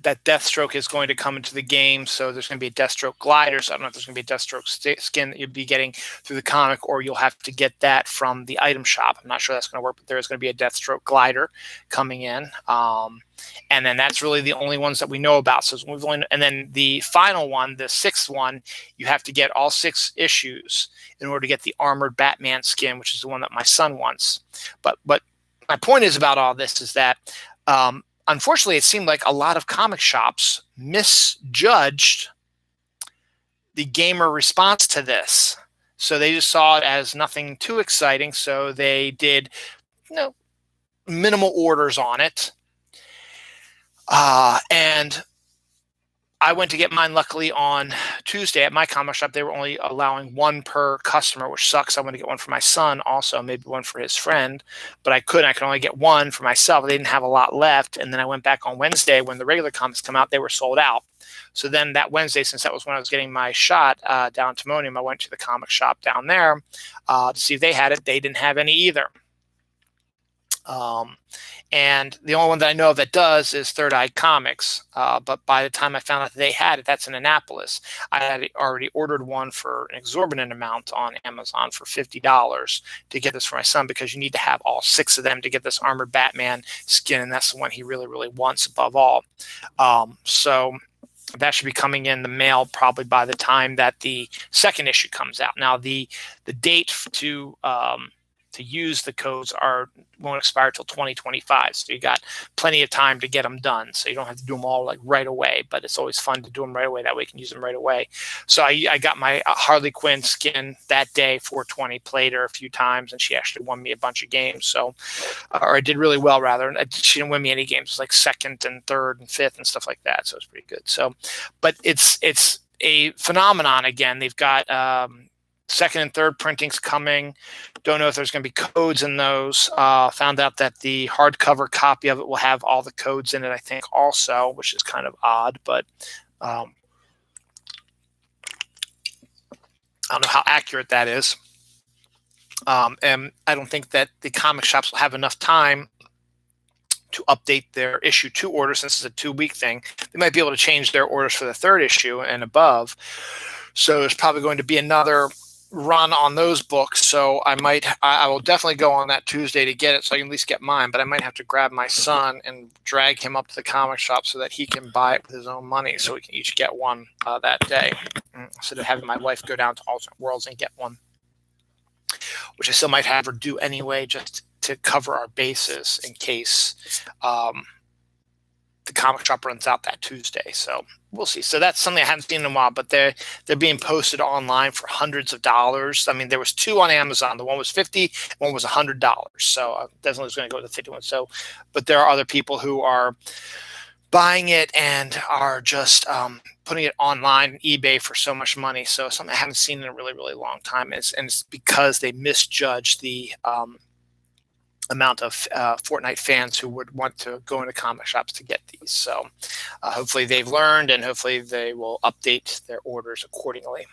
That Deathstroke is going to come into the game, so there's going to be a Deathstroke glider. So I don't know if there's going to be a Deathstroke skin that you'll be getting through the comic, or you'll have to get that from the item shop. I'm not sure that's going to work, but there is going to be a Deathstroke glider coming in, and then that's really the only ones that we know about. So and then the final one, the 6th one, you have to get all 6 issues in order to get the armored Batman skin, which is the one that my son wants. But my point is about all this is that. Unfortunately, it seemed like a lot of comic shops misjudged the gamer response to this. So they just saw it as nothing too exciting. So they did, minimal orders on it. And I went to get mine, luckily, on Tuesday at my comic shop. They were only allowing 1 per customer, which sucks. I want to get one for my son also, maybe one for his friend. But I couldn't. I could only get 1 for myself. They didn't have a lot left. And then I went back on Wednesday when the regular comics come out. They were sold out. So then that Wednesday, since that was when I was getting my shot down in Timonium, I went to the comic shop down there to see if they had it. They didn't have any either. And the only one that I know of that does is Third Eye Comics. But by the time I found out that they had it, that's in Annapolis. I had already ordered one for an exorbitant amount on Amazon for $50 to get this for my son, because you need to have all 6 of them to get this armored Batman skin, and that's the one he really, really wants above all. So that should be coming in the mail probably by the time that the 2nd issue comes out. Now, the date to use the codes won't expire till 2025. So you got plenty of time to get them done. So you don't have to do them all right away, but it's always fun to do them right away. That way you can use them right away. So I got my Harley Quinn skin that day, 420, played her a few times, and she actually won me a bunch of games. So, or I did really well rather. She didn't win me any games. It was like 2nd and 3rd and 5th and stuff like that. So it's pretty good. So, but it's a phenomenon. Again, they've got, 2nd and 3rd printings coming. Don't know if there's going to be codes in those. Found out that the hardcover copy of it will have all the codes in it, I think, also, which is kind of odd, but I don't know how accurate that is. And I don't think that the comic shops will have enough time to update their issue 2 order, since it's a 2-week thing. They might be able to change their orders for the 3rd issue and above. So there's probably going to be another run on those books. So I will definitely go on that Tuesday to get it, so I can at least get mine. But I might have to grab my son and drag him up to the comic shop so that he can buy it with his own money, so we can each get one that day, instead of having my wife go down to Alternate Worlds and get one, which I still might have her do anyway, just to cover our bases in case the comic shop runs out that Tuesday. So we'll see. So that's something I haven't seen in a while, but they're being posted online for hundreds of dollars. I mean, there was 2 on Amazon. The one was $50, one was $100. So definitely was going to go with the 50 one. So, but there are other people who are buying it and are just putting it online on eBay for so much money. So something I haven't seen in a really, really long time. And it's because they misjudged the amount of Fortnite fans who would want to go into comic shops to get these. So hopefully they've learned, and hopefully they will update their orders accordingly.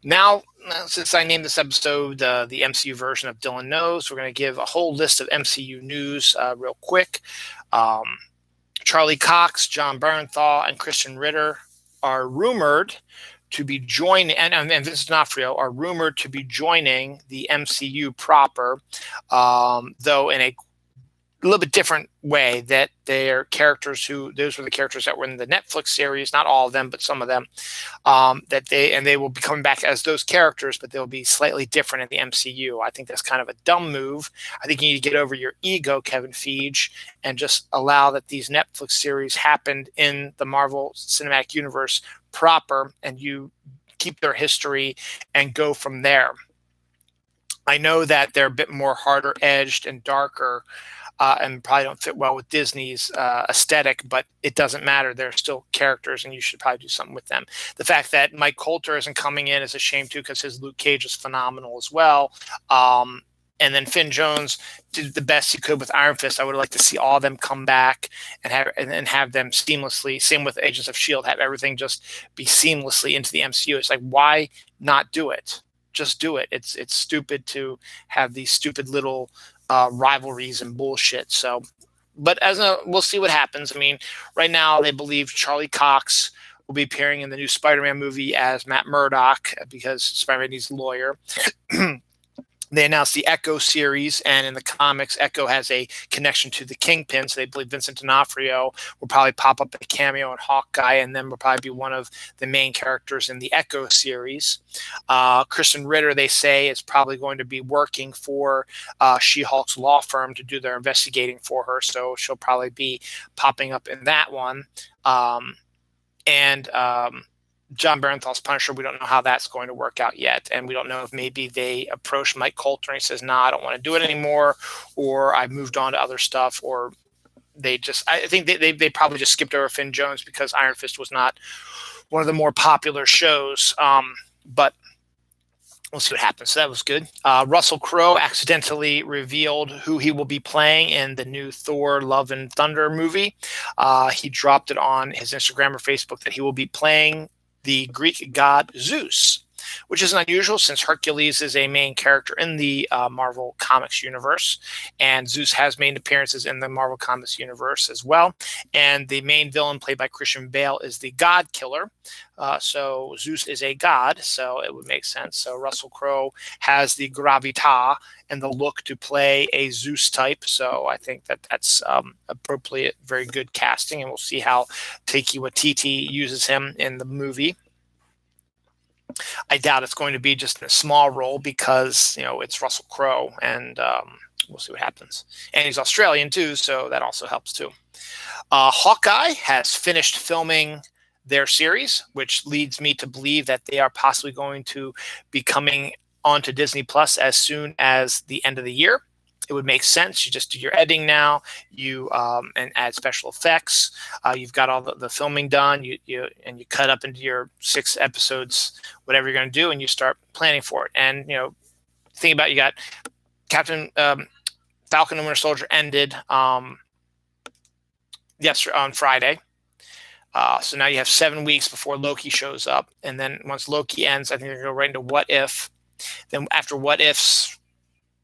Now, since I named this episode the MCU version of Dylan Knows, we're going to give a whole list of MCU news real quick. Charlie Cox, John Bernthal, and Christian Ritter are rumored to be joining, and Vincent D'Onofrio are rumored to be joining the MCU proper, though in a little bit different way. That they're characters those were the characters that were in the Netflix series, not all of them, but some of them, that they will be coming back as those characters, but they'll be slightly different in the MCU. I think that's kind of a dumb move. I think you need to get over your ego, Kevin Feige, and just allow that these Netflix series happened in the Marvel Cinematic Universe proper, and you keep their history and go from there. I know that they're a bit more harder edged and darker and probably don't fit well with Disney's aesthetic, but it doesn't matter. They're still characters, and you should probably do something with them. The fact that Mike Coulter isn't coming in is a shame too, because his Luke Cage is phenomenal as well. And then Finn Jones did the best he could with Iron Fist. I would like to see all of them come back and have them seamlessly. Same with Agents of S.H.I.E.L.D. Have everything just be seamlessly into the MCU. It's like, why not do it? Just do it. It's stupid to have these stupid little rivalries and bullshit. So, but we'll see what happens. I mean, right now they believe Charlie Cox will be appearing in the new Spider-Man movie as Matt Murdock because Spider-Man needs a lawyer. They announced the Echo series, and in the comics, Echo has a connection to the Kingpin, so they believe Vincent D'Onofrio will probably pop up a cameo in Hawkeye, and then will probably be one of the main characters in the Echo series. Kristen Ritter, they say, is probably going to be working for She-Hulk's law firm to do their investigating for her, so she'll probably be popping up in that one. John Barenthal's Punisher, we don't know how that's going to work out yet. And we don't know if maybe they approach Mike Coulter and he says, I don't want to do it anymore, or I moved on to other stuff, or I think they probably just skipped over Finn Jones because Iron Fist was not one of the more popular shows. But we'll see what happens. So that was good. Russell Crowe accidentally revealed who he will be playing in the new Thor Love and Thunder movie. He dropped it on his Instagram or Facebook that he will be playing the Greek god Zeus, which is unusual since Hercules is a main character in the Marvel Comics universe, and Zeus has made appearances in the Marvel Comics universe as well. And the main villain, played by Christian Bale, is the God Killer. So Zeus is a god, so it would make sense. So Russell Crowe has the gravitas and the look to play a Zeus type. So I think that's appropriate, very good casting, and we'll see how Taika Waititi uses him in the movie. I doubt it's going to be just in a small role because, it's Russell Crowe, and we'll see what happens. And he's Australian too, so that also helps too. Hawkeye has finished filming their series, which leads me to believe that they are possibly going to be coming onto Disney Plus as soon as the end of the year. It would make sense. You just do your editing now, and add special effects. You've got all the filming done. You cut up into your 6 episodes, whatever you're going to do, and you start planning for it. And think about, you got Captain Falcon and Winter Soldier ended yesterday on Friday. So now you have 7 weeks before Loki shows up, and then once Loki ends, I think they're going to go right into What If. Then after What If's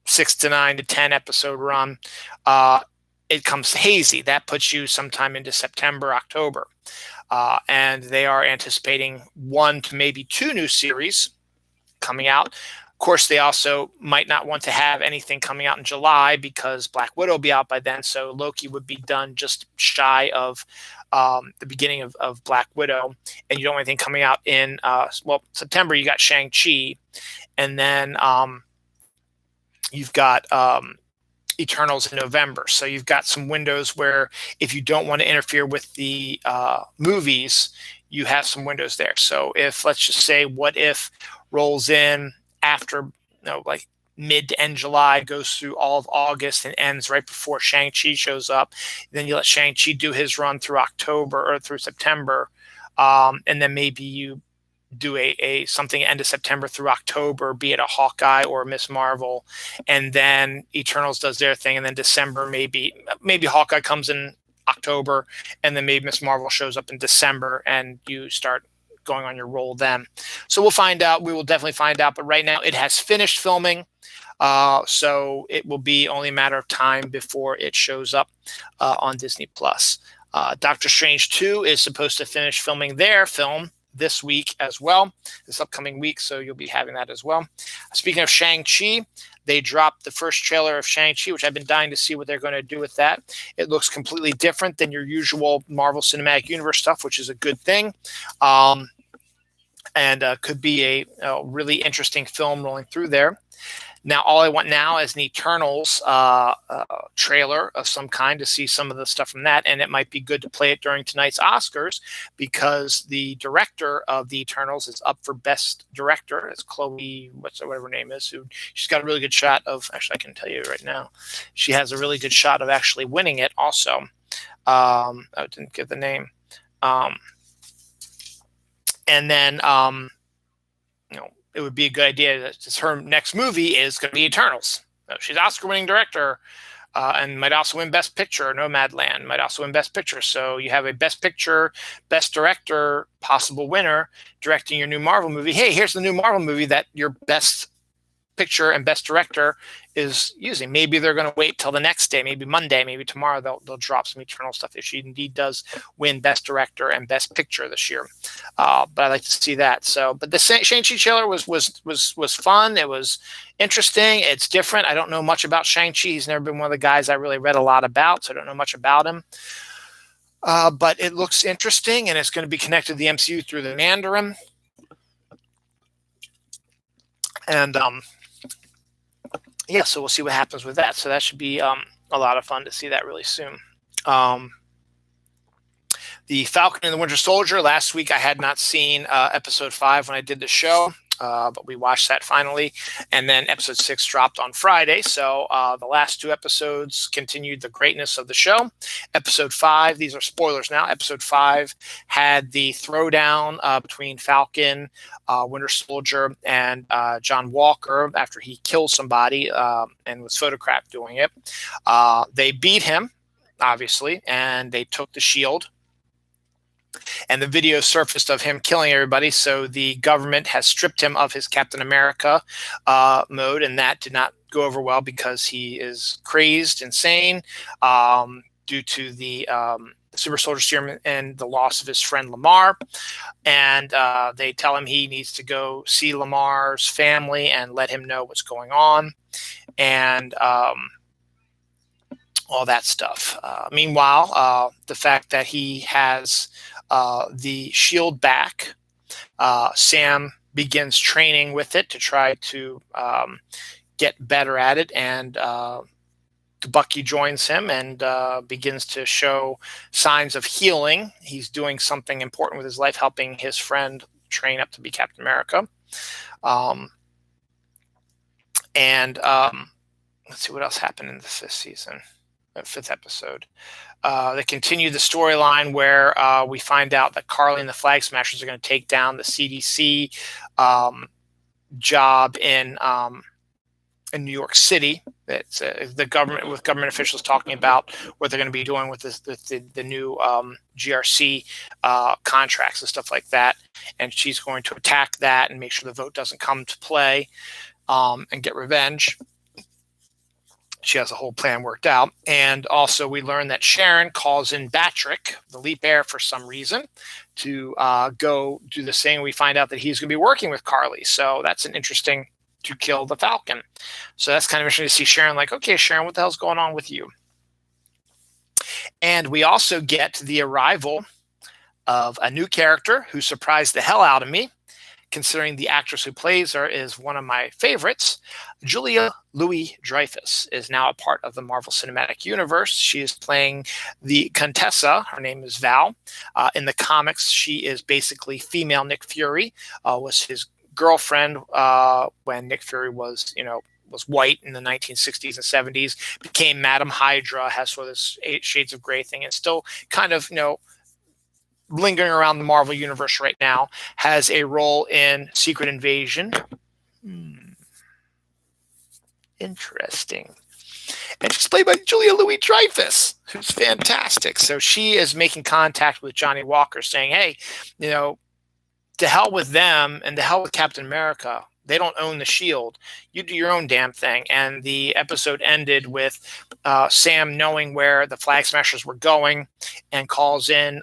6 to 9 to 10 episode run, it comes hazy. That puts you sometime into September, October. And they are anticipating 1 to maybe 2 new series coming out. Of course, they also might not want to have anything coming out in July because Black Widow will be out by then. So Loki would be done just shy of the beginning of Black Widow. And you don't want anything coming out in, September. You got Shang-Chi. And then you've got Eternals in November. So you've got some windows where if you don't want to interfere with the movies, you have some windows there. So if, let's just say, What If rolls in after, like mid to end July, goes through all of August and ends right before Shang-Chi shows up, then you let Shang-Chi do his run through October or through September. And then maybe you do a something end of September through October, be it a Hawkeye or a Miss Marvel, and then Eternals does their thing, and then December maybe Hawkeye comes in October, and then maybe Miss Marvel shows up in December, and you start going on your roll then. So we'll find out. We will definitely find out. But right now, it has finished filming, so it will be only a matter of time before it shows up on Disney Plus. Doctor Strange 2 is supposed to finish filming their film this week as well, this upcoming week, so you'll be having that as well. Speaking of Shang-Chi, they dropped the first trailer of Shang-Chi, which I've been dying to see what they're going to do with that. It looks completely different than your usual Marvel Cinematic Universe stuff, which is a good thing. and could be a really interesting film rolling through there. Now, all I want now is an Eternals trailer of some kind to see some of the stuff from that, and it might be good to play it during tonight's Oscars because the director of the Eternals is up for Best Director. It's Chloe, whatever her name is. She's got a really good shot of. Actually, I can tell you right now, she has a really good shot of actually winning it. Also, I didn't get the name, and then. It would be a good idea that her next movie is going to be Eternals. She's Oscar-winning director and might also win Best Picture. Nomadland might also win Best Picture. So you have a Best Picture, Best Director, possible winner directing your new Marvel movie. Hey, here's the new Marvel movie that your Best Picture and Best Director is using. Maybe they're going to wait till the next day, maybe Monday, maybe tomorrow they'll drop some Eternal stuff if she indeed does win Best Director and Best Picture this year. But I'd like to see that. So, but the Shang-Chi trailer was fun. It was interesting. It's different. I don't know much about Shang-Chi. He's never been one of the guys I really read a lot about, so I don't know much about him. But it looks interesting, and it's going to be connected to the MCU through the Mandarin. And yeah, so we'll see what happens with that. So that should be a lot of fun to see that really soon. The Falcon and the Winter Soldier. Last week I had not seen episode 5 when I did the show, but we watched that finally. And then episode 6 dropped on Friday. So the last 2 episodes continued the greatness of the show. Episode 5, these are spoilers now. Episode 5 had the throwdown between Falcon, Winter Soldier, and John Walker after he killed somebody and was photographed doing it. They beat him, obviously, and they took the shield. And the video surfaced of him killing everybody, so the government has stripped him of his Captain America mode, and that did not go over well because he is crazed, insane, due to the super soldier serum and the loss of his friend Lamar. And they tell him he needs to go see Lamar's family and let him know what's going on, and all that stuff. Meanwhile, the fact that he has the shield back, Sam begins training with it to try to get better at it, and Bucky joins him and begins to show signs of healing. He's doing something important with his life, helping his friend train up to be Captain America. And let's see what else happened in the 5th episode. They continue the storyline where we find out that Carly and the Flag Smashers are going to take down the CDC job in New York City. It's the government, with government officials talking about what they're going to be doing with the new GRC contracts and stuff like that. And she's going to attack that and make sure the vote doesn't come to play and get revenge. She has a whole plan worked out. And also we learn that Sharon calls in Batrick, the Leap Heir, for some reason to go do the same. We find out that he's going to be working with Carly. So that's an interesting to kill the Falcon. So that's kind of interesting to see Sharon like, okay, Sharon, what the hell's going on with you? And we also get the arrival of a new character who surprised the hell out of me, considering the actress who plays her is one of my favorites. Julia Louis-Dreyfus is now a part of the Marvel Cinematic Universe. She is playing the Contessa. Her name is Val. In the comics, she is basically female Nick Fury, was his girlfriend when Nick Fury was white in the 1960s and 70s, became Madam Hydra, has sort of this 8 Shades of Grey thing, and still kind of, lingering around the Marvel Universe right now, has a role in Secret Invasion. Interesting. And she's played by Julia Louis-Dreyfus, who's fantastic. So she is making contact with Johnny Walker saying, hey, to hell with them and to hell with Captain America. They don't own the shield. You do your own damn thing. And the episode ended with Sam knowing where the Flag Smashers were going and calls in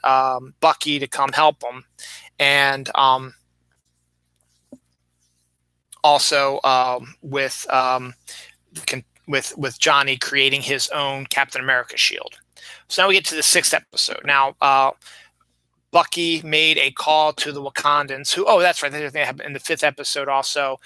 Bucky to come help them. And also with Johnny creating his own Captain America shield. So now we get to the 6th episode. Now, Bucky made a call to the Wakandans who, oh, that's right. The thing that happened in the 5th episode also.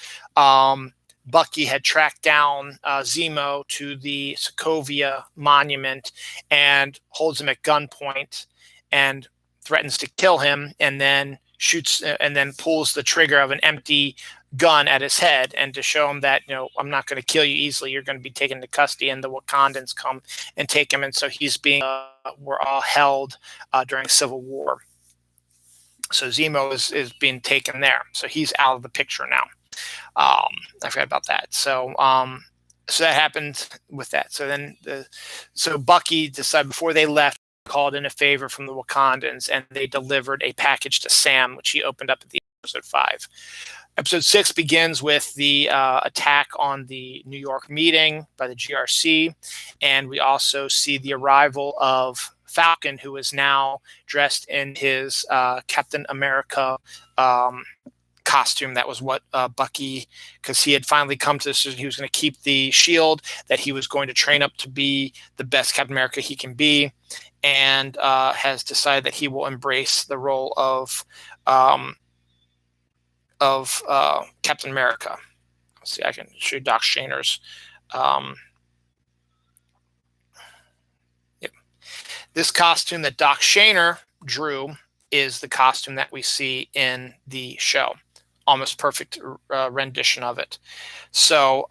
Bucky had tracked down Zemo to the Sokovia Monument and holds him at gunpoint and threatens to kill him, and then shoots and then pulls the trigger of an empty gun at his head, and to show him that, I'm not going to kill you easily. You're going to be taken into custody, and the Wakandans come and take him, and so he's being we're all held during Civil War. So Zemo is being taken there, so he's out of the picture now. I forgot about that. So that happened with that. So then Bucky decided before they left, called in a favor from the Wakandans, and they delivered a package to Sam, which he opened up at the episode 5. Episode 6 begins with the attack on the New York meeting by the GRC, and we also see the arrival of Falcon, who is now dressed in his Captain America costume. That was what Bucky, because he had finally come to this, he was going to keep the shield, that he was going to train up to be the best Captain America he can be, and has decided that he will embrace the role of Captain America. Let's see, I can show you Doc Shainer's. Yep. This costume that Doc Shainer drew is the costume that we see in the show. Almost perfect rendition of it. So,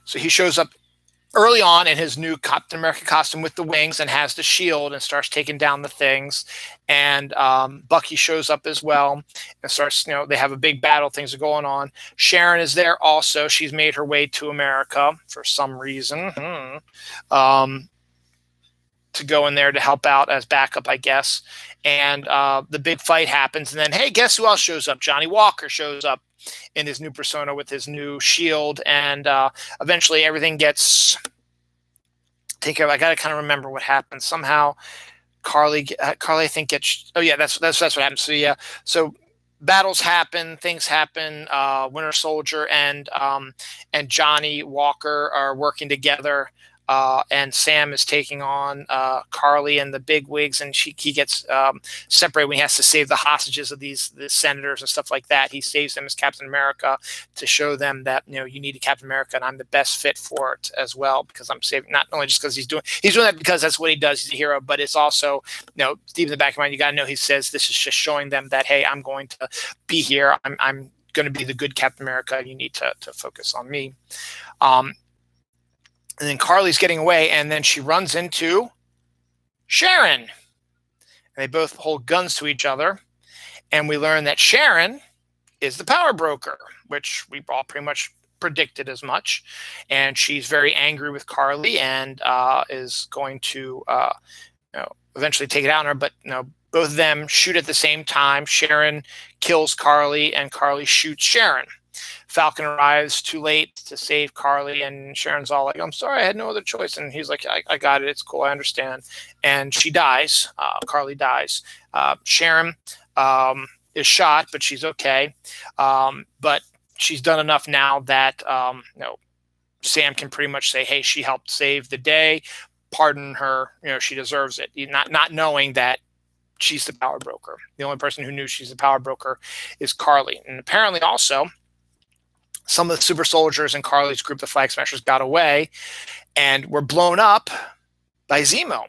so he shows up early on in his new Captain America costume with the wings and has the shield and starts taking down the things. And Bucky shows up as well and starts, they have a big battle. Things are going on. Sharon is there also. She's made her way to America for some reason. To go in there to help out as backup, I guess. And the big fight happens. And then, hey, guess who else shows up? Johnny Walker shows up in his new persona with his new shield. And eventually everything gets taken care of. I got to kind of remember what happened. Somehow Carly, I think gets, oh yeah, that's what happens. So yeah, so battles happen, things happen. Winter Soldier and Johnny Walker are working together. And Sam is taking on Carly and the bigwigs, and he gets separated when he has to save the hostages of the senators and stuff like that. He saves them as Captain America to show them that you need a Captain America, and I'm the best fit for it as well, because I'm saving, not only just because he's doing that because that's what he does. He's a hero, but it's also deep in the back of your mind, you got to know he says this is just showing them that, hey, I'm going to be here. I'm going to be the good Captain America. You need to focus on me. And then Carly's getting away, and then she runs into Sharon. And they both hold guns to each other. And we learn that Sharon is the power broker, which we all pretty much predicted as much. And she's very angry with Carly and is going to eventually take it out on her. But both of them shoot at the same time. Sharon kills Carly, and Carly shoots Sharon. Falcon arrives too late to save Carly, and Sharon's all like, I'm sorry, I had no other choice. And he's like, I got it. It's cool. I understand. And she dies. Carly dies. Sharon is shot, but she's okay. But she's done enough now that Sam can pretty much say, hey, she helped save the day. Pardon her. She deserves it. Not knowing that she's the power broker. The only person who knew she's the power broker is Carly. And apparently also, some of the super soldiers in Carly's group, the Flag Smashers, got away and were blown up by Zemo,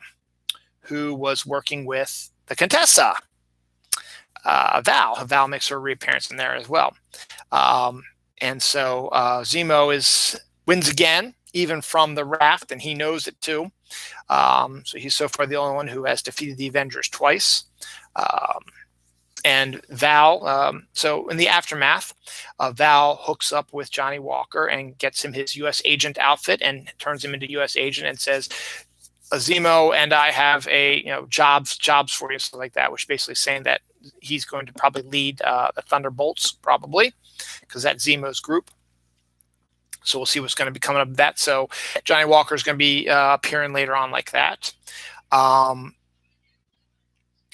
who was working with the Contessa, Val. Val makes her reappearance in there as well. And so Zemo wins again, even from the raft, and he knows it too. So he's so far the only one who has defeated the Avengers twice. And Val, so in the aftermath, Val hooks up with Johnny Walker and gets him his U.S. agent outfit and turns him into U.S. agent and says, Zemo and I have jobs for you, stuff like that, which basically saying that he's going to probably lead the Thunderbolts, probably, because that's Zemo's group. So we'll see what's going to be coming up with that. So Johnny Walker is going to be appearing later on like that.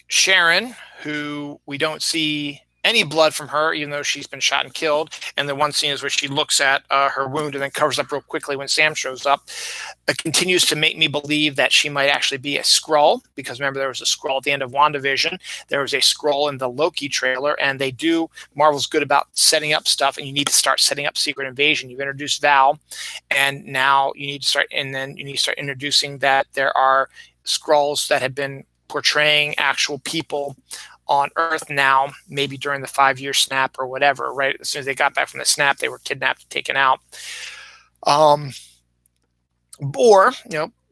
Sharon, who we don't see any blood from her, even though she's been shot and killed. And the one scene is where she looks at her wound and then covers up real quickly when Sam shows up. It continues to make me believe that she might actually be a Skrull, because remember, there was a Skrull at the end of WandaVision. There was a Skrull in the Loki trailer, and Marvel's good about setting up stuff, and you need to start setting up Secret Invasion. You've introduced Val, and now you need to start introducing that there are Skrulls that have been portraying actual people on Earth now, maybe during the 5-year snap or whatever, right? As soon as they got back from the snap, they were kidnapped and taken out. Or,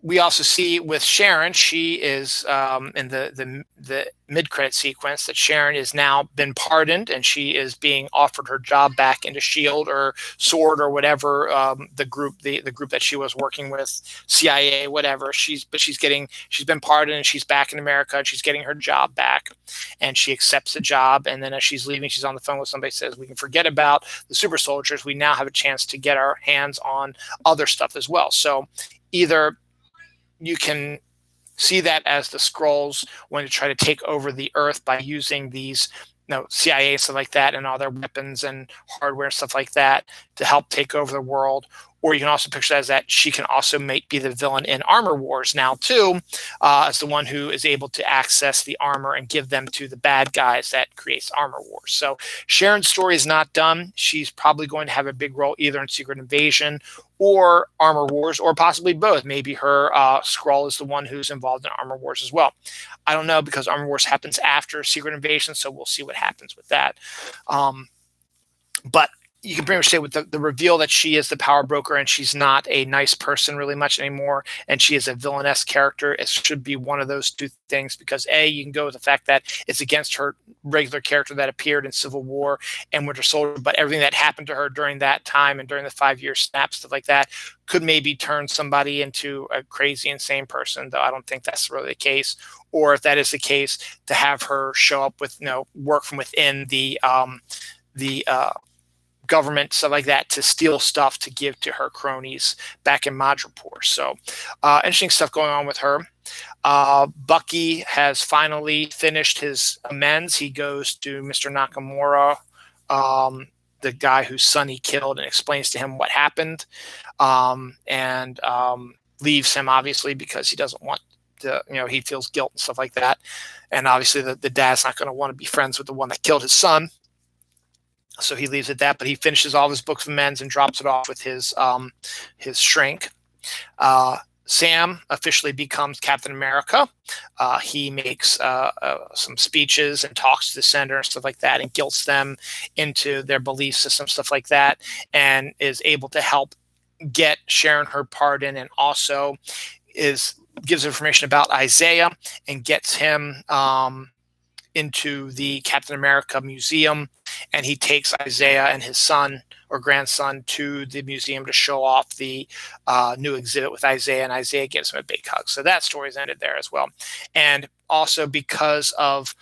we also see with Sharon, she is in the mid-credit sequence, that Sharon is now been pardoned, and she is being offered her job back into Shield or Sword or whatever, the group that she was working with, CIA, whatever. She's been pardoned, and she's back in America, and she's getting her job back, and she accepts the job. And then as she's leaving, she's on the phone with somebody, says, we can forget about the super soldiers. We now have a chance to get our hands on other stuff as well. So either you can see that as the Skrulls want to try to take over the Earth by using these, CIA and stuff like that, and all their weapons and hardware and stuff like that to help take over the world. Or you can also picture that as that she can also be the villain in Armor Wars now too, as the one who is able to access the armor and give them to the bad guys that creates Armor Wars. So Sharon's story is not done. She's probably going to have a big role either in Secret Invasion or Armor Wars, or possibly both. Maybe her Skrull is the one who's involved in Armor Wars as well. I don't know, because Armor Wars happens after Secret Invasion, so we'll see what happens with that. But you can pretty much say with the reveal that she is the power broker, and she's not a nice person really much anymore, and she is a villainous character. It should be one of those two things, because you can go with the fact that it's against her regular character that appeared in Civil War and Winter Soldier, but everything that happened to her during that time and during the 5-year snap, stuff like that, could maybe turn somebody into a crazy, insane person, though I don't think that's really the case. Or if that is the case, to have her show up with, work from within the government, stuff like that, to steal stuff to give to her cronies back in Madripoor. So interesting stuff going on with her. Bucky has finally finished his amends. He goes to Mr. Nakamura, the guy whose son he killed, and explains to him what happened, and leaves him, obviously, because he doesn't want to, he feels guilt and stuff like that. And obviously the dad's not going to want to be friends with the one that killed his son. So he leaves at that, but he finishes all of his books of amends and drops it off with his shrink. Sam officially becomes Captain America. He makes some speeches and talks to the senator and stuff like that, and guilts them into their belief system, stuff like that, and is able to help get Sharon her pardon, and also gives information about Isaiah and gets him into the Captain America Museum, and he takes Isaiah and his son or grandson to the museum to show off the new exhibit with Isaiah, and Isaiah gives him a big hug. So that story's ended there as well. And also, because of